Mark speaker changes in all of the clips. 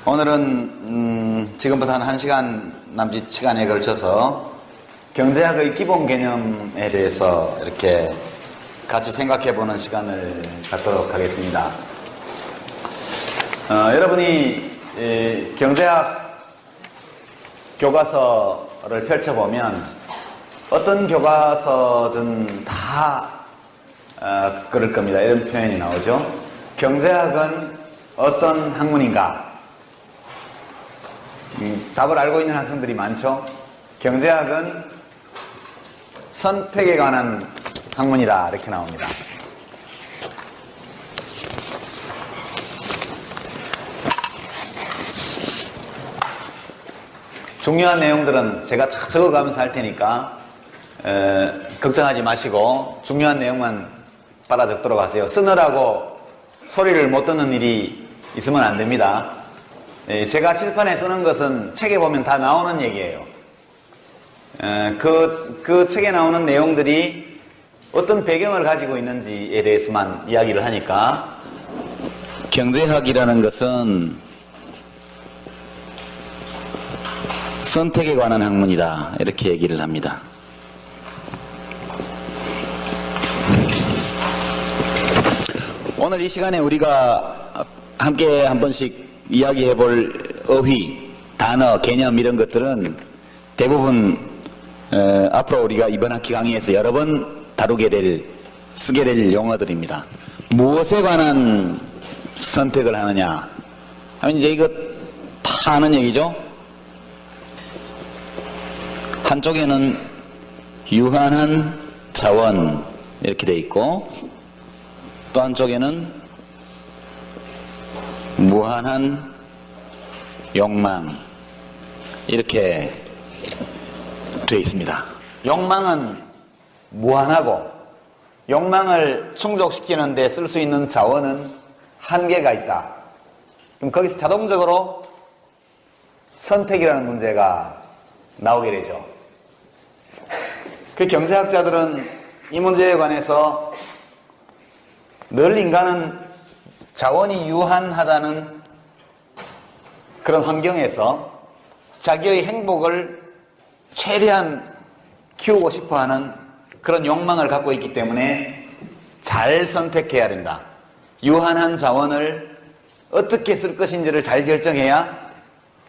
Speaker 1: 오늘은 지금부터 한 1시간 남짓 시간에 걸쳐서 경제학의 기본 개념에 대해서 이렇게 같이 생각해보는 시간을 갖도록 하겠습니다. 여러분이 경제학 교과서를 펼쳐보면 어떤 교과서든 다 그럴 겁니다. 이런 표현이 나오죠. 경제학은 어떤 학문인가? 답을 알고 있는 학생들이 많죠. 경제학은 선택에 관한 학문이다, 이렇게 나옵니다. 중요한 내용들은 제가 다 적어가면서 할 테니까 걱정하지 마시고 중요한 내용만 빨아 적도록 하세요. 쓰느라고 소리를 못 듣는 일이 있으면 안 됩니다. 제가 칠판에 쓰는 것은 책에 보면 다 나오는 얘기예요. 그 책에 나오는 내용들이 어떤 배경을 가지고 있는지에 대해서만 이야기를 하니까, 경제학이라는 것은 선택에 관한 학문이다, 이렇게 얘기를 합니다. 오늘 이 시간에 우리가 함께 한 번씩 이야기해 볼 어휘, 단어, 개념 이런 것들은 대부분 앞으로 우리가 이번 학기 강의에서 여러 번 쓰게 될 용어들입니다. 무엇에 관한 선택을 하느냐 하면 이제 이거 다 아는 얘기죠. 한쪽에는 유한한 자원 이렇게 돼 있고, 또 한쪽에는 무한한 욕망 이렇게 되어 있습니다. 욕망은 무한하고 욕망을 충족시키는 데 쓸 수 있는 자원은 한계가 있다. 그럼 거기서 자동적으로 선택이라는 문제가 나오게 되죠. 그 경제학자들은 이 문제에 관해서 늘 인간은 자원이 유한하다는 그런 환경에서 자기의 행복을 최대한 키우고 싶어하는 그런 욕망을 갖고 있기 때문에 잘 선택해야 된다. 유한한 자원을 어떻게 쓸 것인지를 잘 결정해야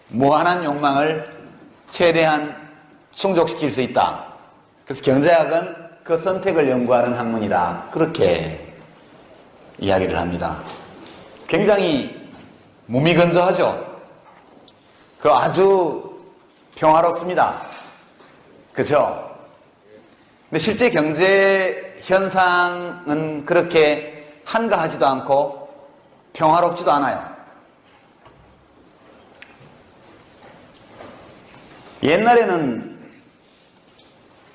Speaker 1: 무한한 욕망을 최대한 충족시킬 수 있다. 그래서 경제학은 그 선택을 연구하는 학문이다, 그렇게 이야기를 합니다. 굉장히 무미건조하죠. 아주 평화롭습니다. 그렇죠? 근데 실제 경제 현상은 그렇게 한가하지도 않고 평화롭지도 않아요. 옛날에는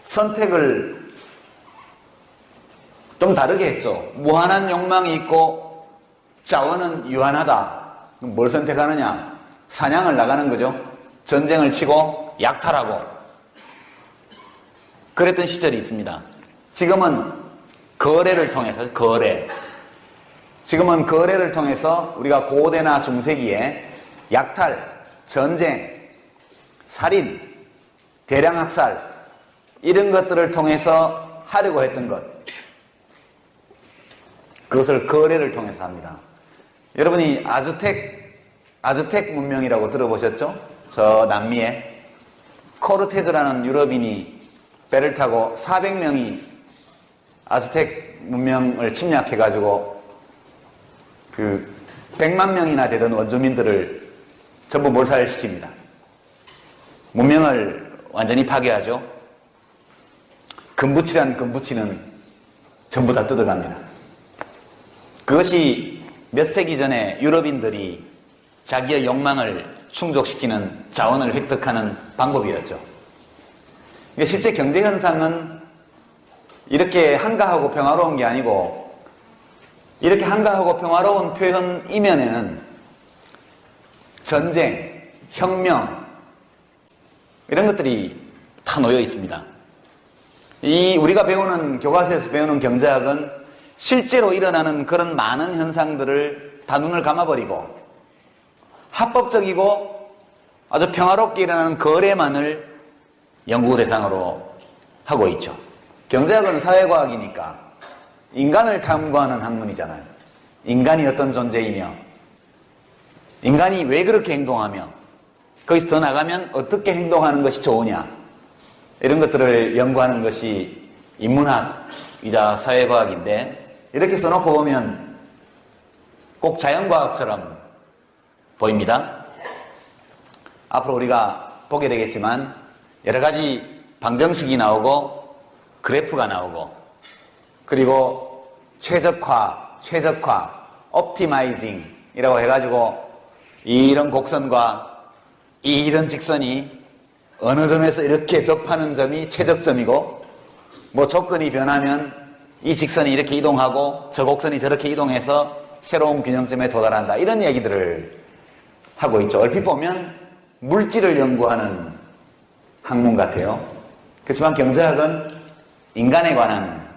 Speaker 1: 선택을 좀 다르게 했죠. 무한한 욕망이 있고 자원은 유한하다. 뭘 선택하느냐? 사냥을 나가는 거죠. 전쟁을 치고 약탈하고 그랬던 시절이 있습니다. 지금은 거래를 통해서 우리가 고대나 중세기에 약탈, 전쟁, 살인, 대량 학살 이런 것들을 통해서 하려고 했던 것, 그것을 거래를 통해서 합니다. 여러분이 아즈텍 문명이라고 들어보셨죠? 저 남미에 코르테즈라는 유럽인이 배를 타고 400명이 아즈텍 문명을 침략해가지고 100만 명이나 되던 원주민들을 전부 몰살시킵니다. 문명을 완전히 파괴하죠. 금붙이는 전부 다 뜯어갑니다. 그것이 몇 세기 전에 유럽인들이 자기의 욕망을 충족시키는 자원을 획득하는 방법이었죠. 그러니까 실제 경제 현상은 이렇게 한가하고 평화로운 게 아니고, 이렇게 한가하고 평화로운 표현 이면에는 전쟁, 혁명 이런 것들이 다 놓여 있습니다. 우리가 교과서에서 배우는 경제학은 실제로 일어나는 그런 많은 현상들을 다 눈을 감아버리고 합법적이고 아주 평화롭게 일어나는 거래만을 연구 대상으로 하고 있죠. 경제학은 사회과학이니까 인간을 탐구하는 학문이잖아요. 인간이 어떤 존재이며 인간이 왜 그렇게 행동하며 거기서 더 나가면 어떻게 행동하는 것이 좋으냐, 이런 것들을 연구하는 것이 인문학이자 사회과학인데, 이렇게 써놓고 보면 꼭 자연과학처럼 보입니다. 앞으로 우리가 보게 되겠지만 여러 가지 방정식이 나오고 그래프가 나오고, 그리고 최적화, 옵티마이징 이라고 해가지고 이런 곡선과 이런 직선이 어느 점에서 이렇게 접하는 점이 최적점이고, 뭐 조건이 변하면 이 직선이 이렇게 이동하고 저 곡선이 저렇게 이동해서 새로운 균형점에 도달한다, 이런 얘기들을 하고 있죠. 얼핏 보면 물질을 연구하는 학문 같아요. 그렇지만 경제학은 인간에 관한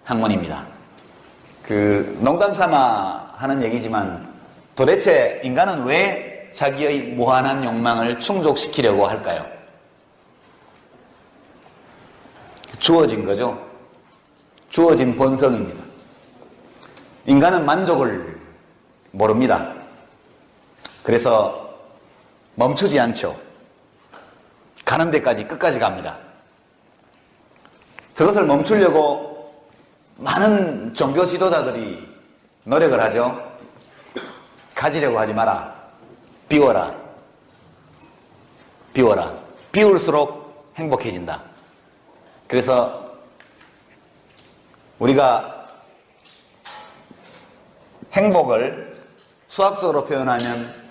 Speaker 1: 학문입니다. 농담 삼아 하는 얘기지만 도대체 인간은 왜 자기의 무한한 욕망을 충족시키려고 할까요? 주어진 거죠. 주어진 본성입니다. 인간은 만족을 모릅니다. 그래서 멈추지 않죠. 가는 데까지 끝까지 갑니다. 저것을 멈추려고 많은 종교 지도자들이 노력을 하죠. 가지려고 하지 마라. 비워라. 비워라. 비울수록 행복해진다. 그래서 우리가 행복을 수학적으로 표현하면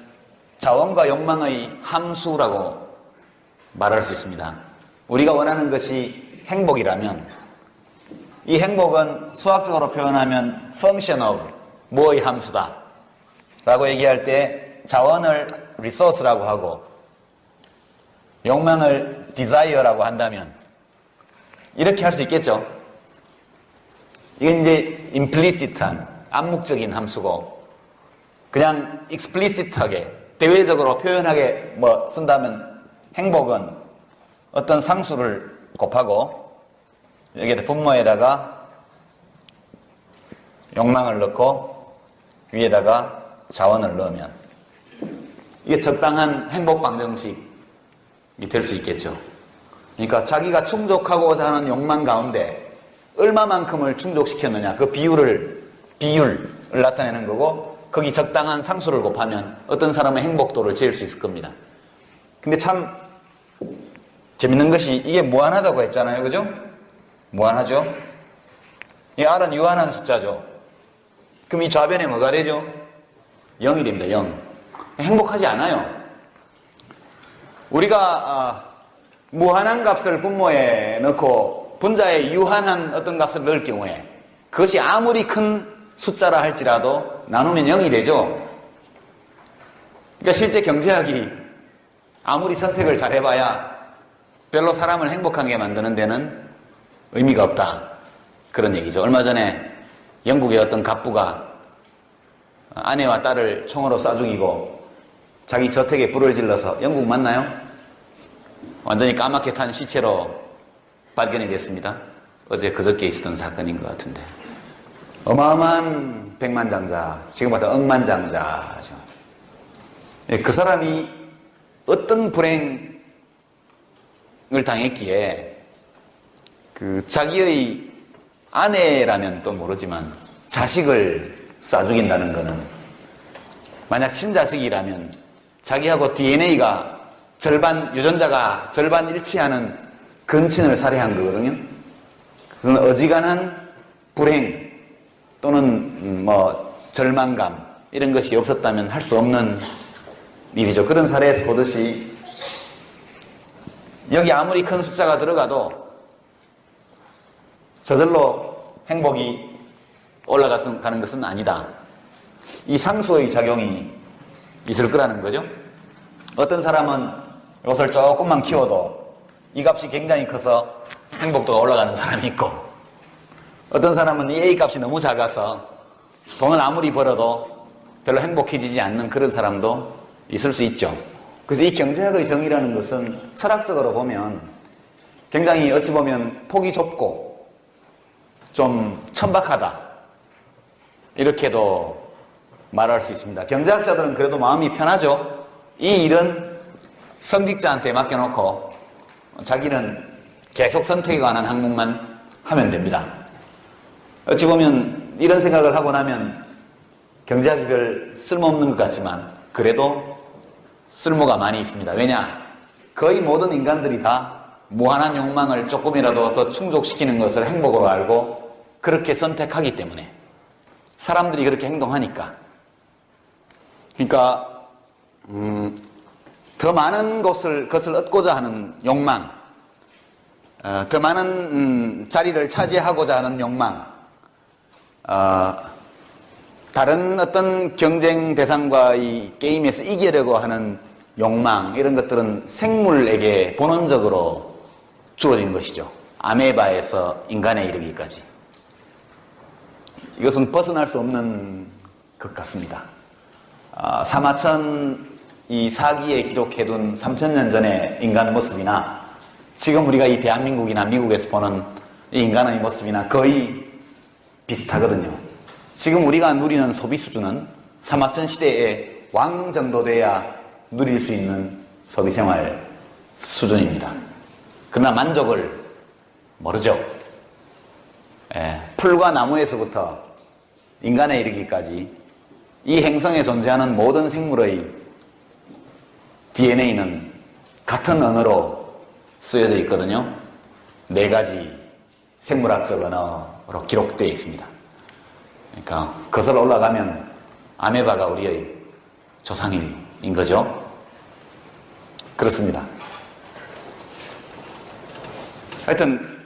Speaker 1: 자원과 욕망의 함수라고 말할 수 있습니다. 우리가 원하는 것이 행복이라면 이 행복은 수학적으로 표현하면 function of, 뭐의 함수다 라고 얘기할 때 자원을 resource라고 하고 욕망을 desire라고 한다면 이렇게 할 수 있겠죠. 이건 이제 implicit한, 암묵적인 함수고, 그냥 explicit하게, 대외적으로 표현하게 쓴다면 행복은 어떤 상수를 곱하고 여기에다 분모에다가 욕망을 넣고 위에다가 자원을 넣으면 이게 적당한 행복 방정식이 될 수 있겠죠. 그러니까 자기가 충족하고자 하는 욕망 가운데 얼마만큼을 충족시켰느냐, 그 비율을 나타내는 거고, 거기 적당한 상수를 곱하면 어떤 사람의 행복도를 재일 수 있을 겁니다. 근데 참 재밌는 것이 이게 무한하다고 했잖아요. 그죠? 무한하죠? 이 R은 유한한 숫자죠. 그럼 이 좌변에 뭐가 되죠? 0이 됩니다. 0. 행복하지 않아요. 우리가 무한한 값을 분모에 넣고 분자에 유한한 어떤 값을 넣을 경우에 그것이 아무리 큰 숫자라 할지라도 나누면 0이 되죠. 그러니까 실제 경제학이 아무리 선택을 잘 해봐야 별로 사람을 행복하게 만드는 데는 의미가 없다, 그런 얘기죠. 얼마 전에 영국의 어떤 갑부가 아내와 딸을 총으로 쏴 죽이고 자기 저택에 불을 질러서, 영국 맞나요? 완전히 까맣게 탄 시체로 발견이 됐습니다. 어제 그저께 있었던 사건인 것 같은데. 어마어마한 백만장자, 지금 봤다 억만장자죠. 그 사람이 어떤 불행을 당했기에 자기의 아내라면 또 모르지만 자식을 쏴 죽인다는 것은, 만약 친자식이라면 자기하고 DNA가 유전자가 절반 일치하는 근친을 살해한 거거든요. 그래서 어지간한 불행 또는 절망감 이런 것이 없었다면 할 수 없는 일이죠. 그런 사례에서 보듯이 여기 아무리 큰 숫자가 들어가도 저절로 행복이 올라가는 것은 아니다. 이 상수의 작용이 있을 거라는 거죠. 어떤 사람은 이것을 조금만 키워도 이 값이 굉장히 커서 행복도가 올라가는 사람이 있고, 어떤 사람은 이 A 값이 너무 작아서 돈을 아무리 벌어도 별로 행복해지지 않는 그런 사람도 있을 수 있죠. 그래서 이 경제학의 정의라는 것은 철학적으로 보면 굉장히 어찌 보면 폭이 좁고 좀 천박하다, 이렇게도 말할 수 있습니다. 경제학자들은 그래도 마음이 편하죠. 이 일은 성직자한테 맡겨놓고 자기는 계속 선택에 관한 항목만 하면 됩니다. 어찌 보면 이런 생각을 하고 나면 경제학이 별 쓸모없는 것 같지만 그래도 쓸모가 많이 있습니다. 왜냐? 거의 모든 인간들이 다 무한한 욕망을 조금이라도 더 충족시키는 것을 행복으로 알고 그렇게 선택하기 때문에, 사람들이 그렇게 행동하니까. 그러니까 더 많은 것을 얻고자 하는 욕망, 더 많은 자리를 차지하고자 하는 욕망, 다른 어떤 경쟁 대상과 이 게임에서 이기려고 하는 욕망, 이런 것들은 생물에게 본원적으로 주어진 것이죠. 아메바에서 인간에 이르기까지. 이것은 벗어날 수 없는 것 같습니다. 사마천 이 사기에 기록해둔 3000년 전의 인간 모습이나 지금 우리가 이 대한민국이나 미국에서 보는 이 인간의 모습이나 거의 비슷하거든요. 지금 우리가 누리는 소비 수준은 사마천 시대의 왕 정도 돼야 누릴 수 있는 소비생활 수준입니다. 그러나 만족을 모르죠. 풀과 나무에서부터 인간에 이르기까지 이 행성에 존재하는 모든 생물의 DNA는 같은 언어로 쓰여져 있거든요. 4가지 생물학적 언어로 기록되어 있습니다. 그러니까 거슬러 올라가면 아메바가 우리의 조상인 거죠. 그렇습니다. 하여튼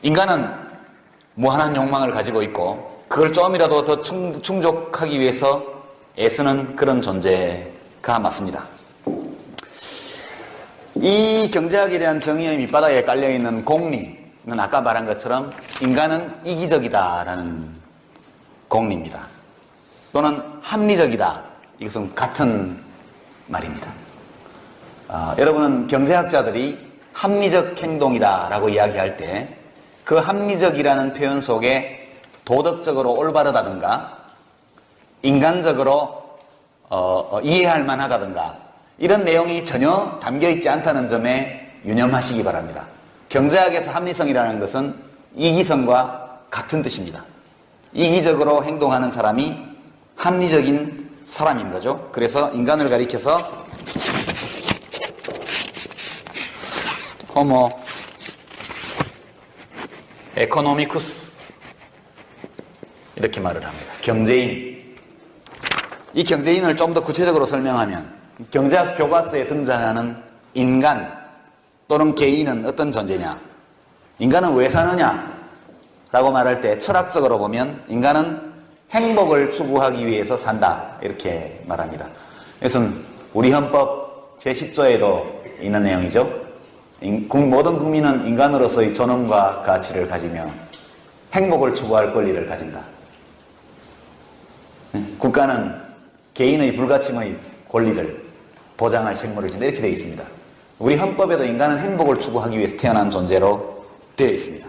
Speaker 1: 인간은 무한한 욕망을 가지고 있고 그걸 조금이라도 더 충족하기 위해서 애쓰는 그런 존재가 맞습니다. 이 경제학에 대한 정의의 밑바닥에 깔려있는 공리는 아까 말한 것처럼 인간은 이기적이다라는 공리입니다. 또는 합리적이다. 이것은 같은 말입니다. 여러분은 경제학자들이 합리적 행동이다라고 이야기할 때 그 합리적이라는 표현 속에 도덕적으로 올바르다든가 인간적으로 이해할 만하다든가 이런 내용이 전혀 담겨있지 않다는 점에 유념하시기 바랍니다. 경제학에서 합리성이라는 것은 이기성과 같은 뜻입니다. 이기적으로 행동하는 사람이 합리적인 사람인 거죠. 그래서 인간을 가리켜서 호모 에코노미쿠스 이렇게 말을 합니다. 경제인. 이 경제인을 좀 더 구체적으로 설명하면 경제학 교과서에 등장하는 인간 또는 개인은 어떤 존재냐? 인간은 왜 사느냐? 라고 말할 때 철학적으로 보면 인간은 행복을 추구하기 위해서 산다. 이렇게 말합니다. 이것은 우리 헌법 제10조에도 있는 내용이죠. 모든 국민은 인간으로서의 존엄과 가치를 가지며 행복을 추구할 권리를 가진다. 국가는 개인의 불가침의 권리를 보장할 책무를 진다. 이렇게 되어 있습니다. 우리 헌법에도 인간은 행복을 추구하기 위해서 태어난 존재로 되어 있습니다.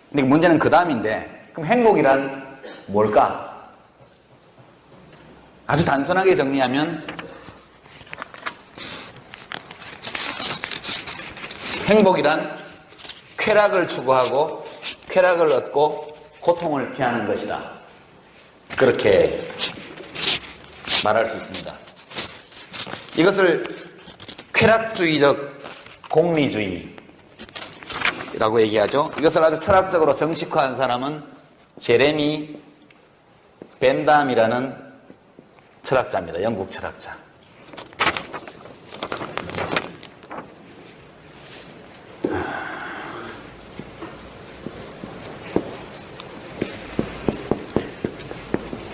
Speaker 1: 근데 문제는 그 다음인데, 그럼 행복이란 뭘까? 아주 단순하게 정리하면 행복이란 쾌락을 추구하고 쾌락을 얻고 고통을 피하는 것이다. 그렇게 말할 수 있습니다. 이것을 쾌락주의적 공리주의라고 얘기하죠. 이것을 아주 철학적으로 정식화한 사람은 제레미 벤담이라는 철학자입니다. 영국 철학자.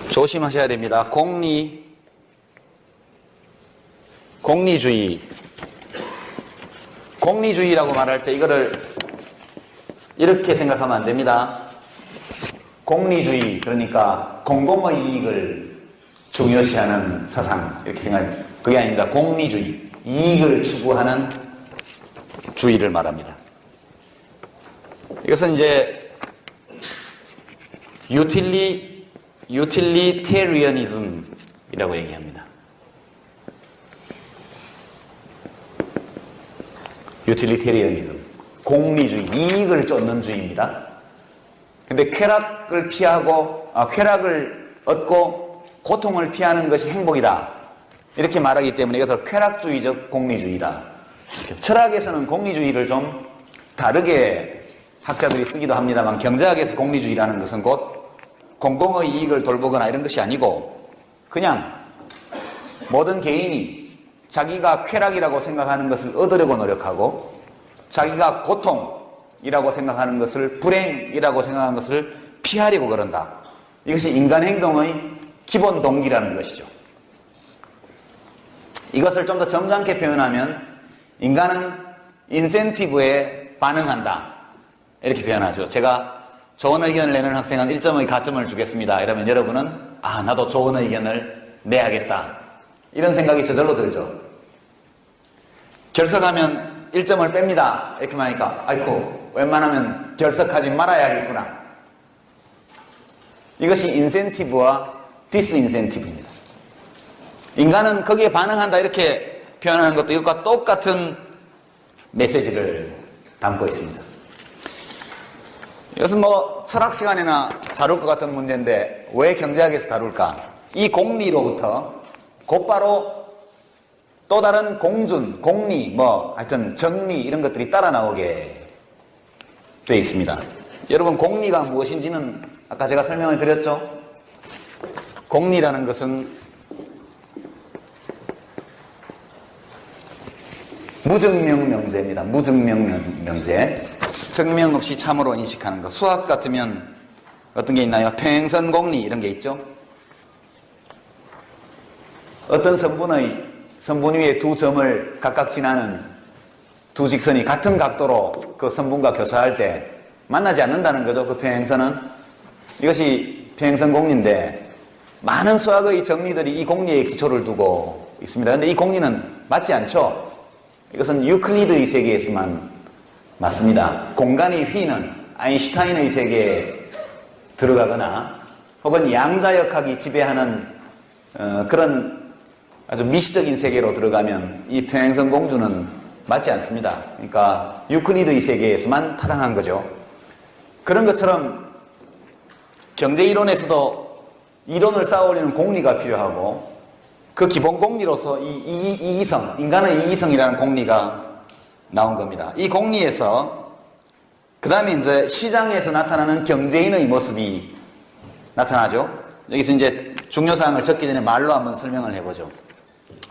Speaker 1: 조심하셔야 됩니다. 공리주의라고 말할 때 이거를 이렇게 생각하면 안 됩니다. 공리주의, 그러니까 공공의 이익을 중요시하는 사상, 이렇게 그게 아닙니다. 공리주의, 이익을 추구하는 주의를 말합니다. 이것은 이제 유틸리테리어니즘이라고 얘기합니다. 유틸리테리어니즘, 공리주의, 이익을 쫓는 주의입니다. 근데 쾌락을 얻고 고통을 피하는 것이 행복이다, 이렇게 말하기 때문에 이것을 쾌락주의적 공리주의다. 철학에서는 공리주의를 좀 다르게 학자들이 쓰기도 합니다만, 경제학에서 공리주의라는 것은 곧 공공의 이익을 돌보거나 이런 것이 아니고 그냥 모든 개인이 자기가 쾌락이라고 생각하는 것을 얻으려고 노력하고 자기가 고통이라고 생각하는 것을, 불행이라고 생각하는 것을 피하려고 그런다. 이것이 인간 행동의 기본 동기라는 것이죠. 이것을 좀 더 점잖게 표현하면 인간은 인센티브에 반응한다, 이렇게 표현하죠. 제가 좋은 의견을 내는 학생은 1점의 가점을 주겠습니다, 이러면 여러분은 나도 좋은 의견을 내야겠다, 이런 생각이 저절로 들죠. 결석하면 1점을 뺍니다, 이렇게 하니까 아이쿠, 웬만하면 결석하지 말아야겠구나. 이것이 인센티브와 디스인센티브입니다. 인간은 거기에 반응한다, 이렇게 표현하는 것도 이것과 똑같은 메시지를 담고 있습니다. 이것은 철학 시간에나 다룰 것 같은 문제인데 왜 경제학에서 다룰까? 이 공리로부터 곧바로 또 다른 공준, 공리, 하여튼 정리, 이런 것들이 따라 나오게 되어 있습니다. 여러분, 공리가 무엇인지는 아까 제가 설명을 드렸죠? 공리라는 것은 무증명 명제입니다. 무증명 명제. 증명 없이 참으로 인식하는 것. 수학 같으면 어떤 게 있나요? 평행선 공리, 이런 게 있죠. 어떤 선분 위에 두 점을 각각 지나는 두 직선이 같은 각도로 그 선분과 교차할 때 만나지 않는다는 거죠. 그 평행선은. 이것이 평행선 공리인데 많은 수학의 정리들이 이 공리에 기초를 두고 있습니다. 그런데 이 공리는 맞지 않죠. 이것은 유클리드의 세계에서만 맞습니다. 공간의 휘는 아인슈타인의 세계에 들어가거나 혹은 양자역학이 지배하는 그런 아주 미시적인 세계로 들어가면 이 평행선 공주는 맞지 않습니다. 그러니까 유클리드의 세계에서만 타당한 거죠. 그런 것처럼 경제이론에서도 이론을 쌓아올리는 공리가 필요하고 그 기본 공리로서 이기성, 인간의 이기성이라는 공리가 나온 겁니다. 이 공리에서 그 다음에 이제 시장에서 나타나는 경제인의 모습이 나타나죠. 여기서 이제 중요사항을 적기 전에 말로 한번 설명을 해보죠.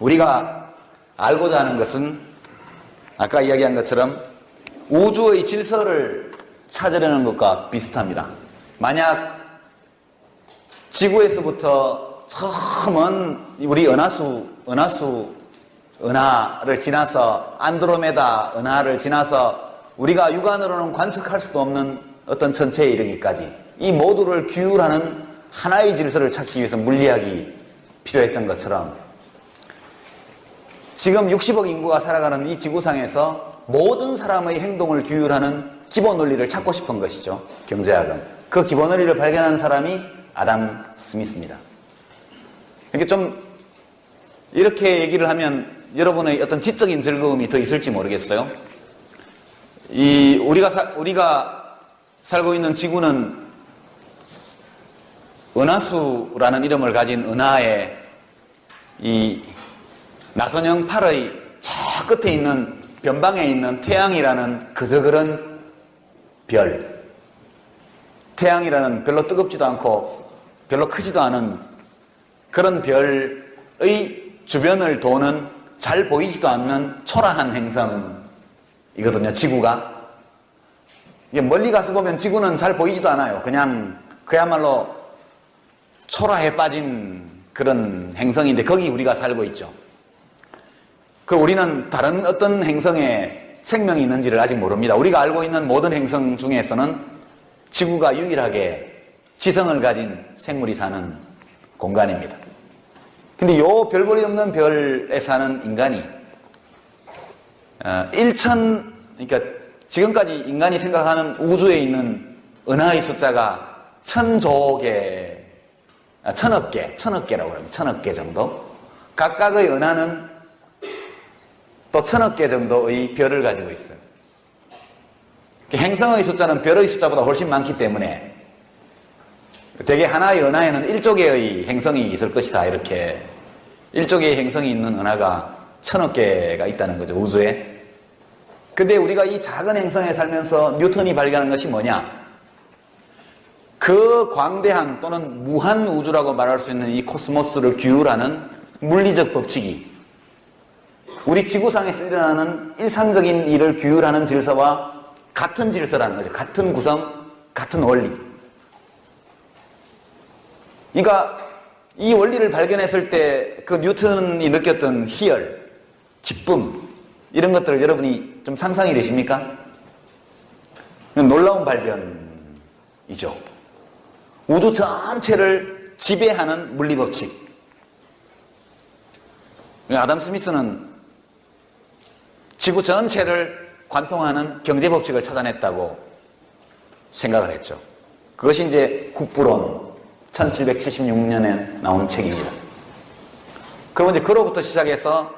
Speaker 1: 우리가 알고자 하는 것은 아까 이야기한 것처럼 우주의 질서를 찾으려는 것과 비슷합니다. 만약 지구에서부터 처음은 우리 은하를 지나서 안드로메다 은하를 지나서 우리가 육안으로는 관측할 수도 없는 어떤 천체에 이르기까지 이 모두를 규율하는 하나의 질서를 찾기 위해서 물리학이 필요했던 것처럼 지금 60억 인구가 살아가는 이 지구상에서 모든 사람의 행동을 규율하는 기본 원리를 찾고 싶은 것이죠. 경제학은. 그 기본 원리를 발견한 사람이 아담 스미스입니다. 이렇게 좀 이렇게 얘기를 하면 여러분의 어떤 지적인 즐거움이 더 있을지 모르겠어요. 우리가 살고 있는 지구는 은하수라는 이름을 가진 은하의 이 나선형 8의 저 끝에 있는 변방에 있는 태양이라는 그저 그런 별, 태양이라는 별로 뜨겁지도 않고 별로 크지도 않은 그런 별의 주변을 도는 잘 보이지도 않는 초라한 행성이거든요, 지구가. 멀리 가서 보면 지구는 잘 보이지도 않아요. 그냥 그야말로 초라해 빠진 그런 행성인데 거기 우리가 살고 있죠. 우리는 다른 어떤 행성에 생명이 있는지를 아직 모릅니다. 우리가 알고 있는 모든 행성 중에서는 지구가 유일하게 지성을 가진 생물이 사는 공간입니다. 근데 요 별볼이 없는 별에 사는 인간이 그러니까 지금까지 인간이 생각하는 우주에 있는 은하의 숫자가 1000조 개, 1000억 개라고 합니다. 1000억 개 정도. 각각의 은하는 또 1000억 개 정도의 별을 가지고 있어요. 행성의 숫자는 별의 숫자보다 훨씬 많기 때문에 되게 하나의 은하에는 1조 개의 행성이 있을 것이다. 이렇게 1조 개의 행성이 있는 은하가 1000억 개가 있다는 거죠. 우주에. 근데 우리가 이 작은 행성에 살면서 뉴턴이 발견한 것이 뭐냐? 그 광대한 또는 무한 우주라고 말할 수 있는 이 코스모스를 규율하는 물리적 법칙이 우리 지구상에서 일어나는 일상적인 일을 규율하는 질서와 같은 질서라는 거죠. 같은 구성, 같은 원리. 그러니까 이 원리를 발견했을 때 그 뉴턴이 느꼈던 희열, 기쁨 이런 것들을 여러분이 좀 상상이 되십니까? 놀라운 발견이죠. 우주 전체를 지배하는 물리법칙. 아담 스미스는 지구 전체를 관통하는 경제법칙을 찾아냈다고 생각을 했죠. 그것이 이제 국부론 1776년에 나온 책입니다. 그리고 이제 그로부터 시작해서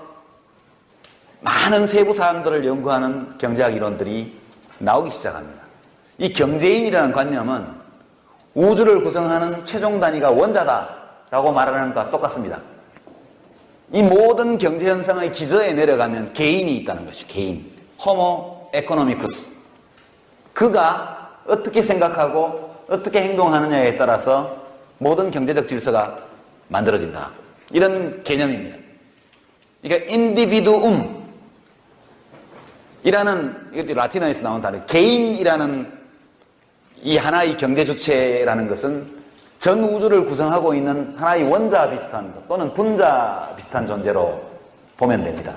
Speaker 1: 많은 세부 사항들을 연구하는 경제학 이론들이 나오기 시작합니다. 이 경제인이라는 관념은 우주를 구성하는 최종 단위가 원자다라고 말하는 것과 똑같습니다. 이 모든 경제 현상의 기저에 내려가면 개인이 있다는 것이죠. 개인. 호모 에코노미쿠스. 그가 어떻게 생각하고 어떻게 행동하느냐에 따라서 모든 경제적 질서가 만들어진다. 이런 개념입니다. 그러니까 인디비두움 이라는, 이것도 라틴어에서 나온 단어, 개인이라는 이 하나의 경제 주체라는 것은 전 우주를 구성하고 있는 하나의 원자 비슷한 것 또는 분자 비슷한 존재로 보면 됩니다.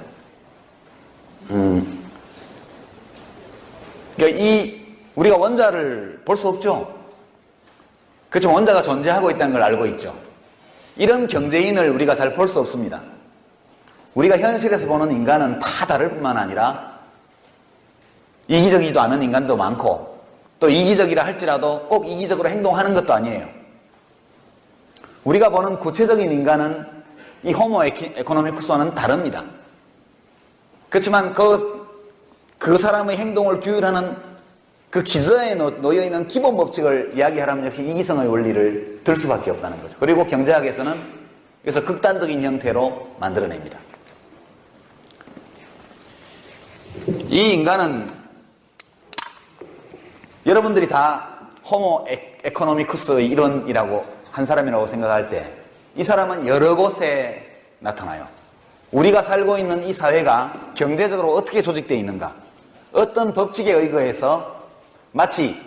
Speaker 1: 그러니까 우리가 원자를 볼 수 없죠. 그렇지만 원자가 존재하고 있다는 걸 알고 있죠. 이런 경제인을 우리가 잘 볼 수 없습니다. 우리가 현실에서 보는 인간은 다 다를 뿐만 아니라 이기적이지도 않은 인간도 많고 또 이기적이라 할지라도 꼭 이기적으로 행동하는 것도 아니에요. 우리가 보는 구체적인 인간은 이 호모 에코노미쿠스와는 다릅니다. 그렇지만 그 사람의 행동을 규율하는 그 기저에 놓여있는 기본 법칙을 이야기하려면 역시 이기성의 원리를 들 수밖에 없다는 거죠. 그리고 경제학에서는 그래서 극단적인 형태로 만들어냅니다. 이 인간은 여러분들이 다 호모 에코노미쿠스의 일원이라고 한 사람이라고 생각할 때 이 사람은 여러 곳에 나타나요. 우리가 살고 있는 이 사회가 경제적으로 어떻게 조직되어 있는가, 어떤 법칙에 의거해서 마치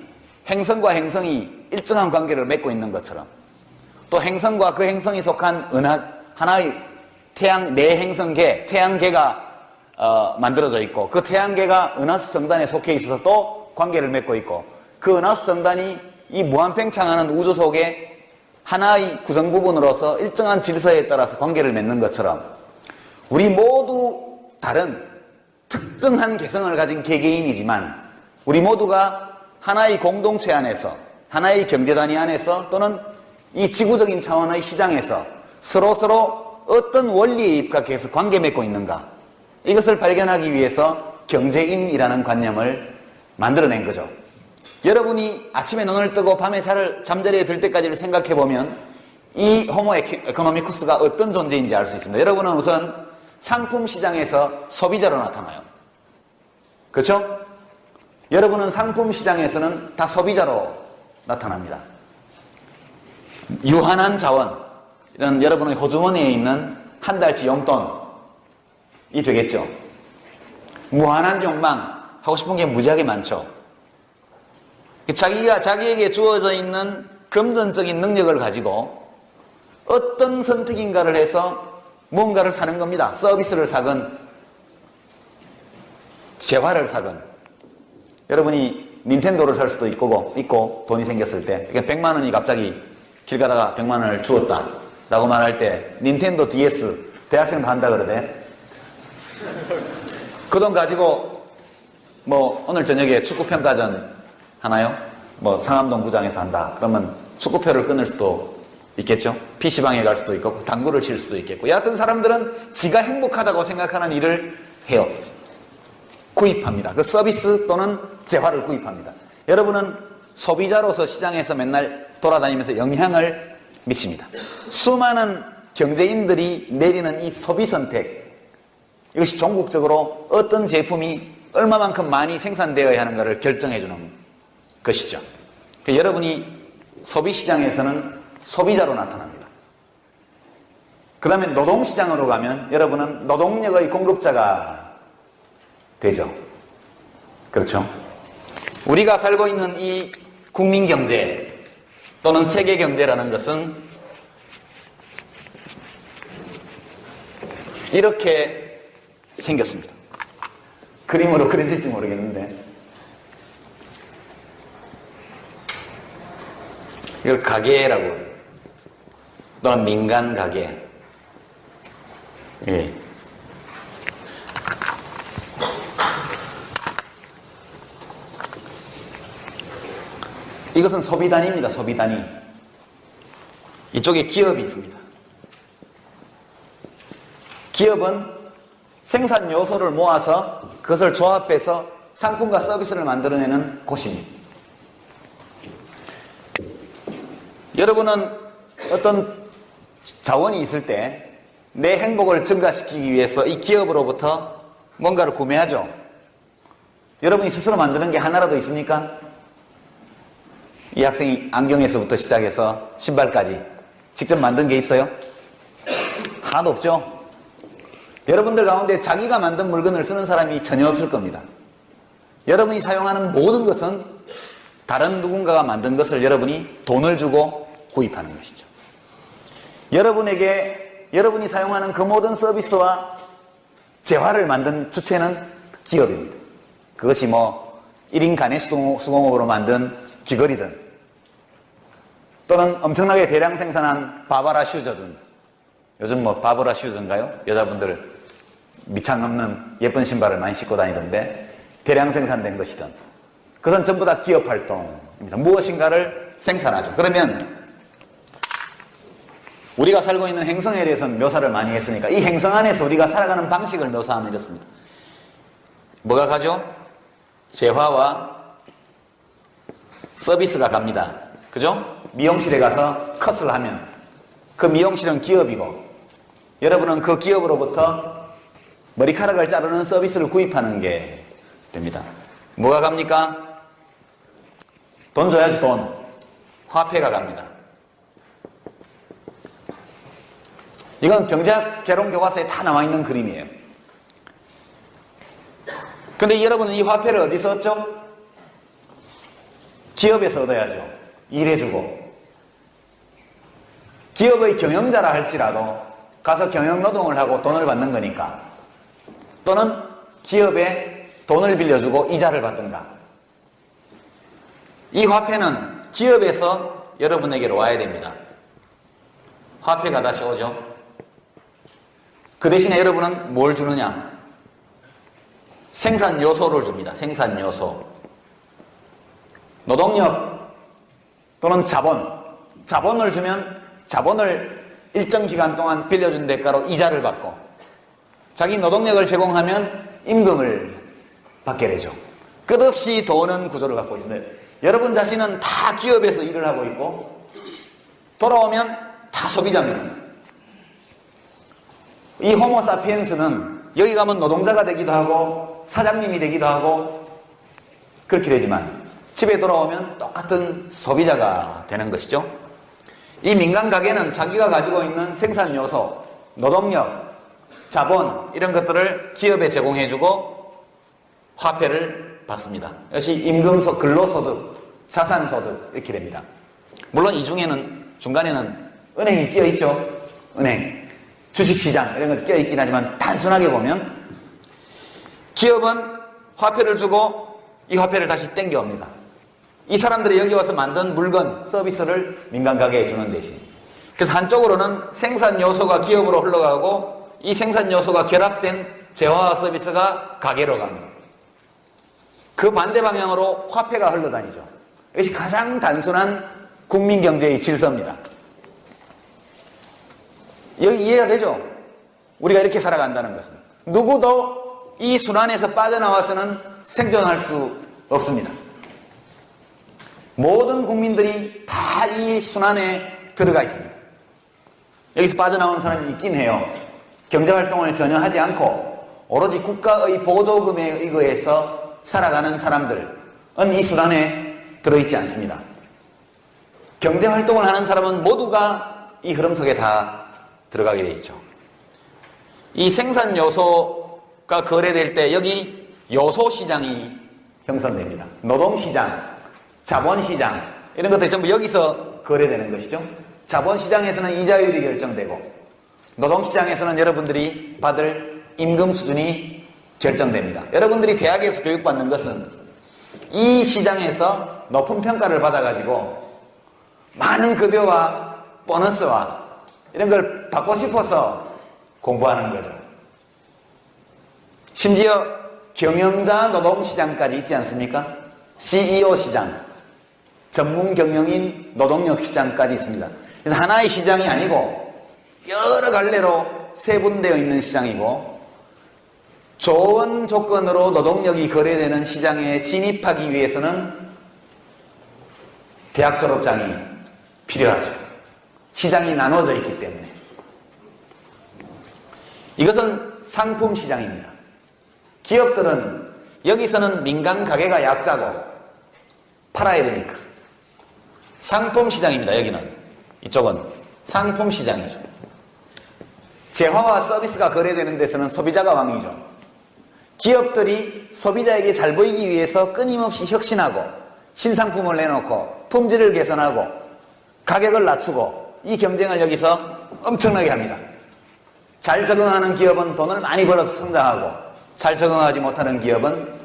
Speaker 1: 행성과 행성이 일정한 관계를 맺고 있는 것처럼 또 행성과 그 행성이 속한 하나의 태양 내행성계, 태양계가 만들어져 있고 그 태양계가 은하수 성단에 속해 있어서 또 관계를 맺고 있고 그 은하수 성단이 이 무한팽창하는 우주 속에 하나의 구성 부분으로서 일정한 질서에 따라서 관계를 맺는 것처럼 우리 모두 다른 특정한 개성을 가진 개개인이지만 우리 모두가 하나의 공동체 안에서 하나의 경제단위 안에서 또는 이 지구적인 차원의 시장에서 서로 어떤 원리에 입각해서 관계 맺고 있는가, 이것을 발견하기 위해서 경제인이라는 관념을 만들어낸 거죠. 여러분이 아침에 눈을 뜨고 밤에 잠자리에 들 때까지를 생각해보면 이 호모 에코노미쿠스가 어떤 존재인지 알 수 있습니다. 여러분은 우선 상품 시장에서 소비자로 나타나요. 그렇죠? 여러분은 상품 시장에서는 다 소비자로 나타납니다. 유한한 자원, 이런 여러분의 호주머니에 있는 한 달치 용돈이 되겠죠. 무한한 욕망, 하고 싶은 게 무지하게 많죠. 자기에게 주어져 있는 금전적인 능력을 가지고 어떤 선택인가를 해서 무언가를 사는 겁니다. 서비스를 사건, 재화를 사건. 여러분이 닌텐도를 살 수도 있고 돈이 생겼을 때 100만 원이 갑자기 길 가다가 100만 원을 주었다. 라고 말할 때 닌텐도 DS 대학생도 한다 그러대. 그 돈 가지고 뭐 오늘 저녁에 축구평가전 하나요? 뭐 상암동 구장에서 한다. 그러면 축구표를 끊을 수도 있겠죠. PC방에 갈 수도 있고 당구를 칠 수도 있겠고, 여하튼 사람들은 지가 행복하다고 생각하는 일을 해요. 구입합니다. 그 서비스 또는 재화를 구입합니다. 여러분은 소비자로서 시장에서 맨날 돌아다니면서 영향을 미칩니다. 수많은 경제인들이 내리는 이 소비 선택, 이것이 종국적으로 어떤 제품이 얼마만큼 많이 생산되어야 하는가를 결정해 주는 것이죠. 그러니까 여러분이 소비시장에서는 소비자로 나타납니다. 그 다음에 노동시장으로 가면 여러분은 노동력의 공급자가 되죠. 그렇죠? 우리가 살고 있는 이 국민경제 또는 세계경제라는 것은 이렇게 생겼습니다. 그림으로 그려질지 모르겠는데 이걸 가계라고, 또는 민간 가계. 예. 이것은 소비단위입니다. 소비단위. 이쪽에 기업이 있습니다. 기업은 생산 요소를 모아서 그것을 조합해서 상품과 서비스를 만들어내는 곳입니다. 여러분은 어떤 자원이 있을 때 내 행복을 증가시키기 위해서 이 기업으로부터 뭔가를 구매하죠. 여러분이 스스로 만드는 게 하나라도 있습니까? 이 학생이 안경에서부터 시작해서 신발까지 직접 만든 게 있어요? 하나도 없죠? 여러분들 가운데 자기가 만든 물건을 쓰는 사람이 전혀 없을 겁니다. 여러분이 사용하는 모든 것은 다른 누군가가 만든 것을 여러분이 돈을 주고 구입하는 것이죠. 여러분이 사용하는 그 모든 서비스와 재화를 만든 주체는 기업입니다. 그것이 뭐 1인 가내 수공업으로 만든 귀걸이든 또는 엄청나게 대량 생산한 바바라 슈즈든, 요즘 뭐 바바라 슈즈인가요? 여자분들 밑창 없는 예쁜 신발을 많이 신고 다니던데, 대량 생산된 것이든 그것은 전부 다 기업 활동입니다. 무엇인가를 생산하죠. 그러면 우리가 살고 있는 행성에 대해서는 묘사를 많이 했으니까 이 행성 안에서 우리가 살아가는 방식을 묘사하면 이렇습니다. 뭐가 가죠? 재화와 서비스가 갑니다. 그죠? 미용실에 가서 컷을 하면 그 미용실은 기업이고 여러분은 그 기업으로부터 머리카락을 자르는 서비스를 구입하는 게 됩니다. 뭐가 갑니까? 돈 줘야지, 돈. 화폐가 갑니다. 이건 경제학 개론 교과서에 다 나와 있는 그림이에요. 근데 여러분은 이 화폐를 어디서 얻죠? 기업에서 얻어야죠. 일해주고. 기업의 경영자라 할지라도 가서 경영노동을 하고 돈을 받는 거니까, 또는 기업에 돈을 빌려주고 이자를 받든가. 이 화폐는 기업에서 여러분에게로 와야 됩니다. 화폐가 다시 오죠. 그 대신에 여러분은 뭘 주느냐? 생산 요소를 줍니다. 생산 요소. 노동력 또는 자본을 주면 자본을 일정 기간 동안 빌려준 대가로 이자를 받고, 자기 노동력을 제공하면 임금을 받게 되죠. 끝없이 도는 구조를 갖고 있습니다. 여러분 자신은 다 기업에서 일을 하고 있고 돌아오면 다 소비자입니다. 이 호모 사피엔스는 여기 가면 노동자가 되기도 하고 사장님이 되기도 하고 그렇게 되지만 집에 돌아오면 똑같은 소비자가 되는 것이죠. 이 민간 가게는 자기가 가지고 있는 생산 요소, 노동력, 자본 이런 것들을 기업에 제공해주고 화폐를 받습니다. 이것이 임금소, 근로소득, 자산소득 이렇게 됩니다. 물론 이 중에는 중간에는 은행이 끼어있죠. 은행, 주식시장 이런 것도 끼어있긴 하지만 단순하게 보면 기업은 화폐를 주고 이 화폐를 다시 땡겨옵니다. 이 사람들이 여기 와서 만든 물건, 서비스를 민간 가게에 주는 대신 그래서 한쪽으로는 생산 요소가 기업으로 흘러가고 이 생산 요소가 결합된 재화와 서비스가 가게로 갑니다. 그 반대 방향으로 화폐가 흘러다니죠. 이것이 가장 단순한 국민경제의 질서입니다. 여기 이해가 되죠? 우리가 이렇게 살아간다는 것은 누구도 이 순환에서 빠져나와서는 생존할 수 없습니다. 모든 국민들이 다 이 순환에 들어가 있습니다. 여기서 빠져나오는 사람이 있긴 해요. 경제활동을 전혀 하지 않고 오로지 국가의 보조금에 의거해서 살아가는 사람들은 이 순환에 들어있지 않습니다. 경제활동을 하는 사람은 모두가 이 흐름 속에 다 들어가게 되어 있죠. 이 생산 요소가 거래될 때 여기 요소시장이 형성됩니다. 노동시장, 자본시장 이런 것들이 전부 여기서 거래되는 것이죠. 자본시장에서는 이자율이 결정되고 노동시장에서는 여러분들이 받을 임금 수준이 결정됩니다. 여러분들이 대학에서 교육받는 것은 이 시장에서 높은 평가를 받아가지고 많은 급여와 보너스와 이런 걸 받고 싶어서 공부하는 거죠. 심지어 경영자 노동시장까지 있지 않습니까? CEO 시장, 전문 경영인 노동력 시장까지 있습니다. 그래서 하나의 시장이 아니고 여러 갈래로 세분되어 있는 시장이고 좋은 조건으로 노동력이 거래되는 시장에 진입하기 위해서는 대학 졸업장이 필요하죠. 시장이 나눠져 있기 때문에. 이것은 상품 시장입니다. 기업들은 여기서는 민간 가게가 약자고 팔아야 되니까. 상품 시장입니다. 여기는. 이쪽은 상품 시장이죠. 재화와 서비스가 거래되는 데서는 소비자가 왕이죠. 기업들이 소비자에게 잘 보이기 위해서 끊임없이 혁신하고 신상품을 내놓고 품질을 개선하고 가격을 낮추고 이 경쟁을 여기서 엄청나게 합니다. 잘 적응하는 기업은 돈을 많이 벌어서 성장하고 잘 적응하지 못하는 기업은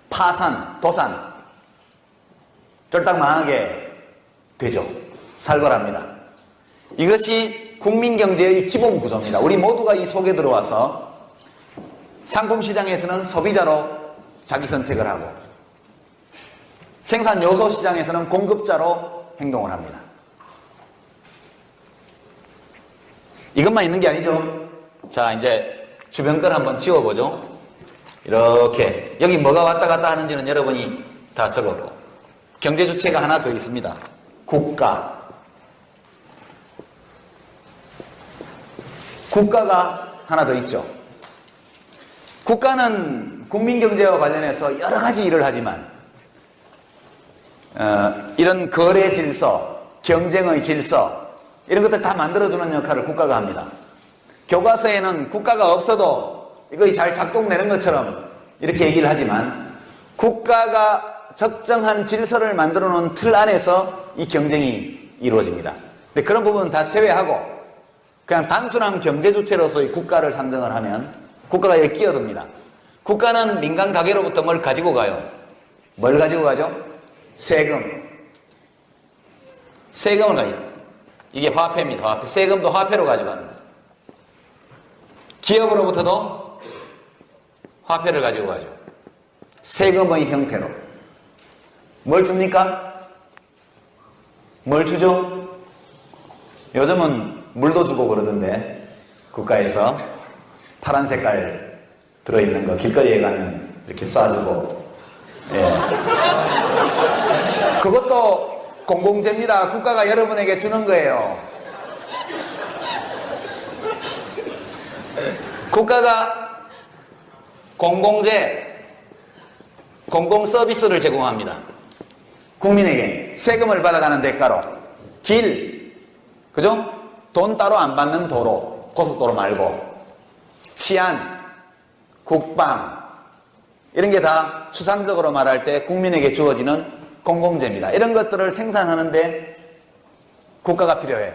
Speaker 1: 파산, 도산, 쫄딱 망하게 되죠. 살벌합니다. 이것이 국민경제의 기본 구조입니다. 우리 모두가 이 속에 들어와서 상품시장에서는 소비자로 자기 선택을 하고 생산 요소 시장에서는 공급자로 행동을 합니다. 이것만 있는 게 아니죠. 자, 이제 주변 걸 한번 지워보죠. 이렇게 여기 뭐가 왔다 갔다 하는지는 여러분이 다 적었고 경제 주체가 하나 더 있습니다. 국가가 하나 더 있죠. 국가는 국민경제와 관련해서 여러 가지 일을 하지만 이런 거래 질서, 경쟁의 질서 이런 것들 다 만들어주는 역할을 국가가 합니다. 교과서에는 국가가 없어도 이거 잘 작동되는 것처럼 이렇게 얘기를 하지만 국가가 적정한 질서를 만들어 놓은 틀 안에서 이 경쟁이 이루어집니다. 근데 그런 부분은 다 제외하고 그냥 단순한 경제 주체로서의 국가를 상정을 하면 국가가 여기 끼어듭니다. 국가는 민간 가게로부터 뭘 가지고 가요? 뭘 가지고 가죠? 세금. 세금을 가요. 이게 화폐입니다. 화폐. 세금도 화폐로 가져갑니다. 기업으로부터도 화폐를 가지고 가죠. 세금의 형태로. 뭘 줍니까? 뭘 주죠? 요즘은 물도 주고 그러던데 국가에서 파란 색깔 들어있는 거 길거리에 가면 이렇게 쏴주고 예. 그것도 공공재입니다. 국가가 여러분에게 주는 거예요. 국가가 공공재, 공공서비스를 제공합니다. 국민에게 세금을 받아가는 대가로 길, 그죠? 돈 따로 안 받는 도로, 고속도로 말고 치안, 국방 이런 게 다 추상적으로 말할 때 국민에게 주어지는 공공재입니다. 이런 것들을 생산하는데 국가가 필요해요.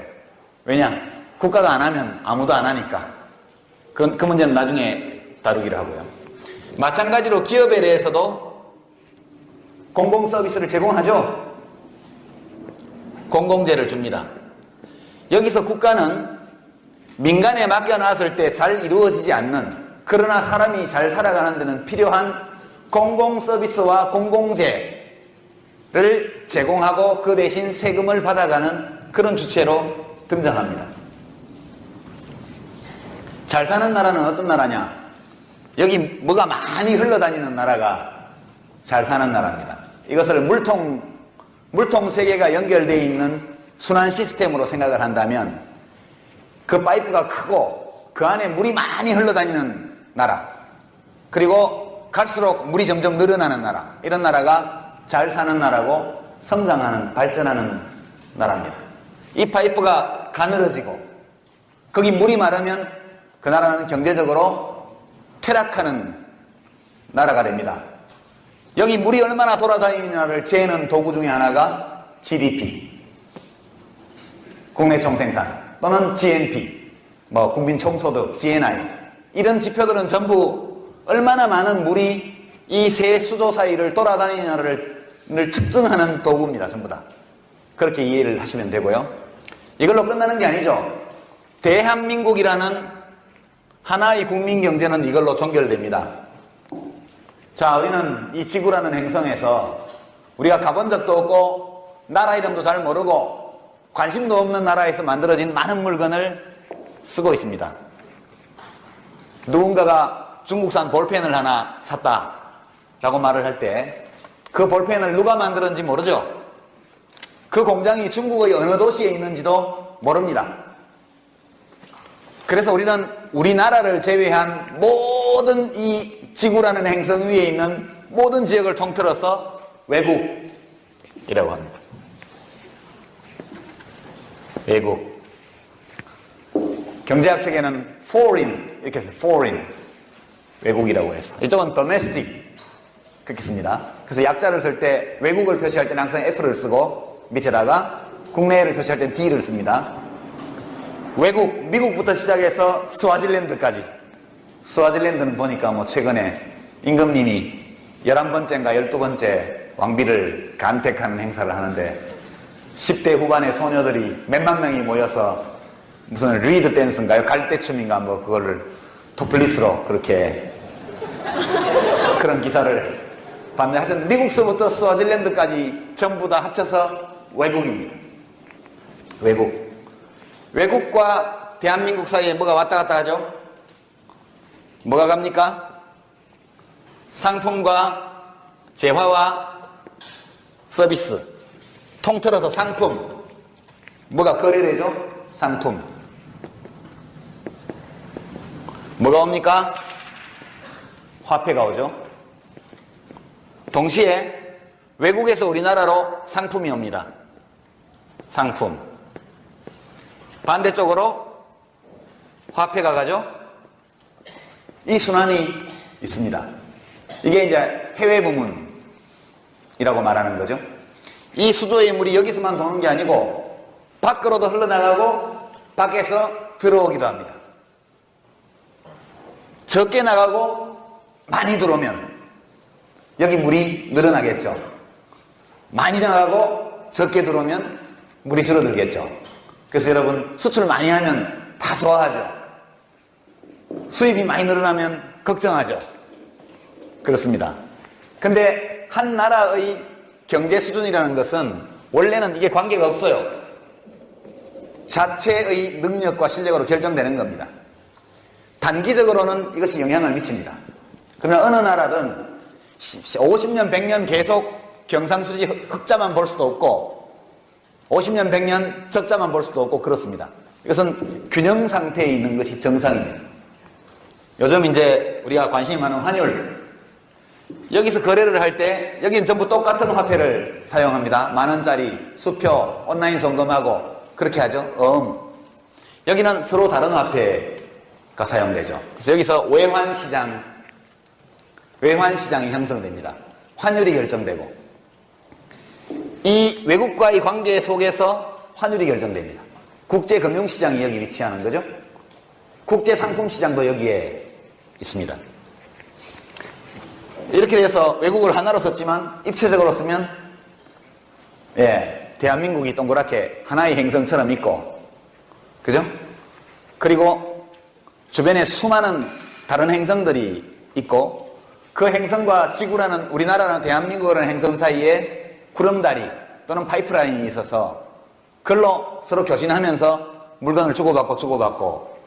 Speaker 1: 왜냐? 국가가 안 하면 아무도 안 하니까. 그 문제는 나중에 다루기로 하고요. 마찬가지로 기업에 대해서도 공공서비스를 제공하죠. 공공재를 줍니다. 여기서 국가는 민간에 맡겨놨을 때 잘 이루어지지 않는, 그러나 사람이 잘 살아가는 데는 필요한 공공 서비스와 공공재를 제공하고 그 대신 세금을 받아가는 그런 주체로 등장합니다. 잘 사는 나라는 어떤 나라냐? 여기 뭐가 많이 흘러다니는 나라가 잘 사는 나라입니다. 이것을 물통 세계가 연결되어 있는 순환 시스템으로 생각을 한다면 그 파이프가 크고 그 안에 물이 많이 흘러다니는 나라, 그리고 갈수록 물이 점점 늘어나는 나라, 이런 나라가 잘 사는 나라고 성장하는, 발전하는 나라입니다. 이 파이프가 가늘어지고 거기 물이 마르면 그 나라는 경제적으로 퇴락하는 나라가 됩니다. 여기 물이 얼마나 돌아다니느냐를 재는 도구 중에 하나가 GDP, 국내 총생산, 또는 GNP, 국민 총소득, GNI, 이런 지표들은 전부 얼마나 많은 물이 이 세 수조 사이를 돌아다니느냐를 측정하는 도구입니다. 전부 다. 그렇게 이해를 하시면 되고요. 이걸로 끝나는 게 아니죠. 대한민국이라는 하나의 국민 경제는 이걸로 종결됩니다. 자, 우리는 이 지구라는 행성에서 우리가 가본 적도 없고 나라 이름도 잘 모르고 관심도 없는 나라에서 만들어진 많은 물건을 쓰고 있습니다. 누군가가 중국산 볼펜을 하나 샀다라고 말을 할 때 그 볼펜을 누가 만들었는지 모르죠. 그 공장이 중국의 어느 도시에 있는지도 모릅니다. 그래서 우리는 우리나라를 제외한 모든 이 지구라는 행성 위에 있는 모든 지역을 통틀어서 외국이라고 합니다. 외국. 경제학 책에는 foreign 이렇게 해서 foreign, 외국이라고 해서, 이쪽은 domestic 그렇게 씁니다. 그래서 약자를 쓸 때 외국을 표시할 때는 항상 F를 쓰고 밑에다가 국내를 표시할 때는 D를 씁니다. 외국, 미국부터 시작해서 스와질랜드까지. 스와질랜드는 보니까 최근에 임금님이 11번째인가 12번째 왕비를 간택하는 행사를 하는데 10대 후반의 소녀들이 몇만 명이 모여서 무슨 리드 댄스인가요? 갈대춤인가 그거를 토플리스로 그렇게 그런 기사를 봤는데, 하여튼 미국서부터 스와질랜드까지 전부 다 합쳐서 외국입니다. 외국. 외국과 대한민국 사이에 뭐가 왔다 갔다 하죠? 뭐가 갑니까? 상품과 재화와 서비스. 통틀어서 상품. 뭐가 거래되죠? 상품. 뭐가 옵니까? 화폐가 오죠. 동시에 외국에서 우리나라로 상품이 옵니다. 상품. 반대쪽으로 화폐가 가죠. 이 순환이 있습니다. 이게 이제 해외 부문이라고 말하는 거죠. 이 수조의 물이 여기서만 도는 게 아니고 밖으로도 흘러나가고 밖에서 들어오기도 합니다. 적게 나가고 많이 들어오면 여기 물이 늘어나겠죠. 많이 나가고 적게 들어오면 물이 줄어들겠죠. 그래서 여러분, 수출 많이 하면 다 좋아하죠. 수입이 많이 늘어나면 걱정하죠. 그렇습니다. 근데 한 나라의 경제 수준이라는 것은 원래는 이게 관계가 없어요. 자체의 능력과 실력으로 결정되는 겁니다. 단기적으로는 이것이 영향을 미칩니다. 그러나 어느 나라든 50년, 100년 계속 경상수지 흑자만 볼 수도 없고 50년, 100년 적자만 볼 수도 없고 그렇습니다. 이것은 균형 상태에 있는 것이 정상입니다. 요즘 이제 우리가 관심이 많은 환율, 여기서 거래를 할 때 여기는 전부 똑같은 화폐를 사용합니다. 10,000원짜리 수표 온라인 송금하고 그렇게 하죠. 여기는 서로 다른 화폐가 사용되죠. 그래서 여기서 외환시장이 형성됩니다. 환율이 결정되고 이 외국과의 관계 속에서 환율이 결정됩니다. 국제금융시장이 여기 위치하는 거죠. 국제상품시장도 여기에 있습니다. 이렇게 돼서 외국을 하나로 썼지만 입체적으로 쓰면 대한민국이 동그랗게 하나의 행성처럼 있고 그죠? 그리고 주변에 수많은 다른 행성들이 있고 그 행성과 지구라는 우리나라나 대한민국이라는 행성 사이에 구름다리 또는 파이프라인이 있어서 그걸로 서로 교신하면서 물건을 주고받고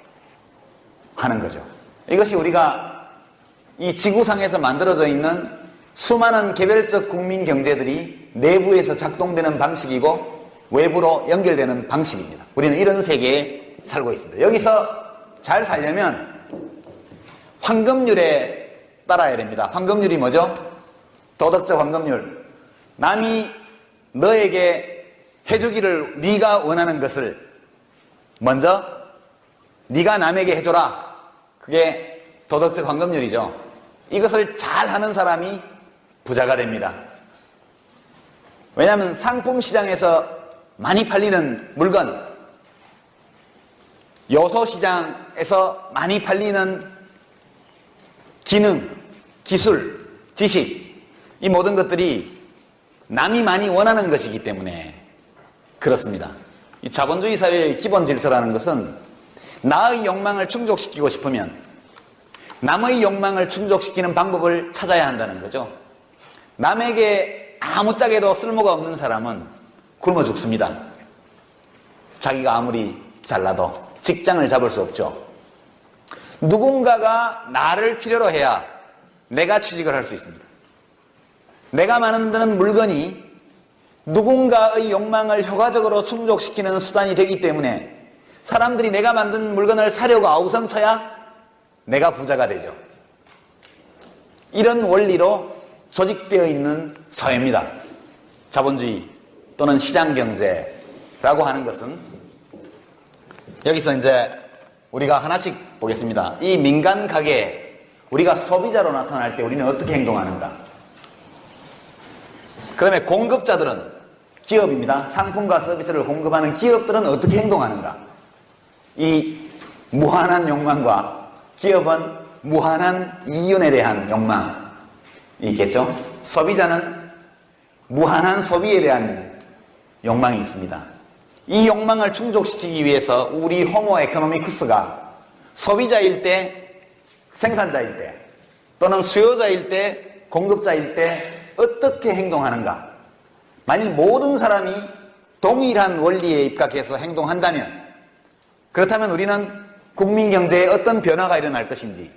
Speaker 1: 하는 거죠. 이것이 우리가 이 지구상에서 만들어져 있는 수많은 개별적 국민 경제들이 내부에서 작동되는 방식이고 외부로 연결되는 방식입니다. 우리는 이런 세계에 살고 있습니다. 여기서 잘 살려면 황금률에 따라야 됩니다. 황금률이 뭐죠? 도덕적 황금률. 남이 너에게 해주기를 네가 원하는 것을 먼저 네가 남에게 해줘라. 그게 도덕적 황금률이죠. 이것을 잘 하는 사람이 부자가 됩니다. 왜냐하면 상품 시장에서 많이 팔리는 물건, 요소 시장에서 많이 팔리는 기능, 기술, 지식, 이 모든 것들이 남이 많이 원하는 것이기 때문에 그렇습니다. 이 자본주의 사회의 기본 질서라는 것은 나의 욕망을 충족시키고 싶으면 남의 욕망을 충족시키는 방법을 찾아야 한다는 거죠. 남에게 아무짝에도 쓸모가 없는 사람은 굶어 죽습니다. 자기가 아무리 잘나도 직장을 잡을 수 없죠. 누군가가 나를 필요로 해야 내가 취직을 할 수 있습니다. 내가 만드는 물건이 누군가의 욕망을 효과적으로 충족시키는 수단이 되기 때문에 사람들이 내가 만든 물건을 사려고 아우성쳐야 내가 부자가 되죠. 이런 원리로 조직되어 있는 사회입니다. 자본주의 또는 시장경제라고 하는 것은 여기서 이제 우리가 하나씩 보겠습니다. 이 민간 가게에 우리가 소비자로 나타날 때 우리는 어떻게 행동하는가? 그 다음에 공급자들은 기업입니다. 상품과 서비스를 공급하는 기업들은 어떻게 행동하는가? 이 무한한 욕망과 기업은 무한한 이윤에 대한 욕망이 있겠죠? 소비자는 무한한 소비에 대한 욕망이 있습니다. 이 욕망을 충족시키기 위해서 우리 호모 에코노미쿠스가 소비자일 때, 생산자일 때, 또는 수요자일 때, 공급자일 때 어떻게 행동하는가? 만일 모든 사람이 동일한 원리에 입각해서 행동한다면, 그렇다면 우리는 국민 경제에 어떤 변화가 일어날 것인지,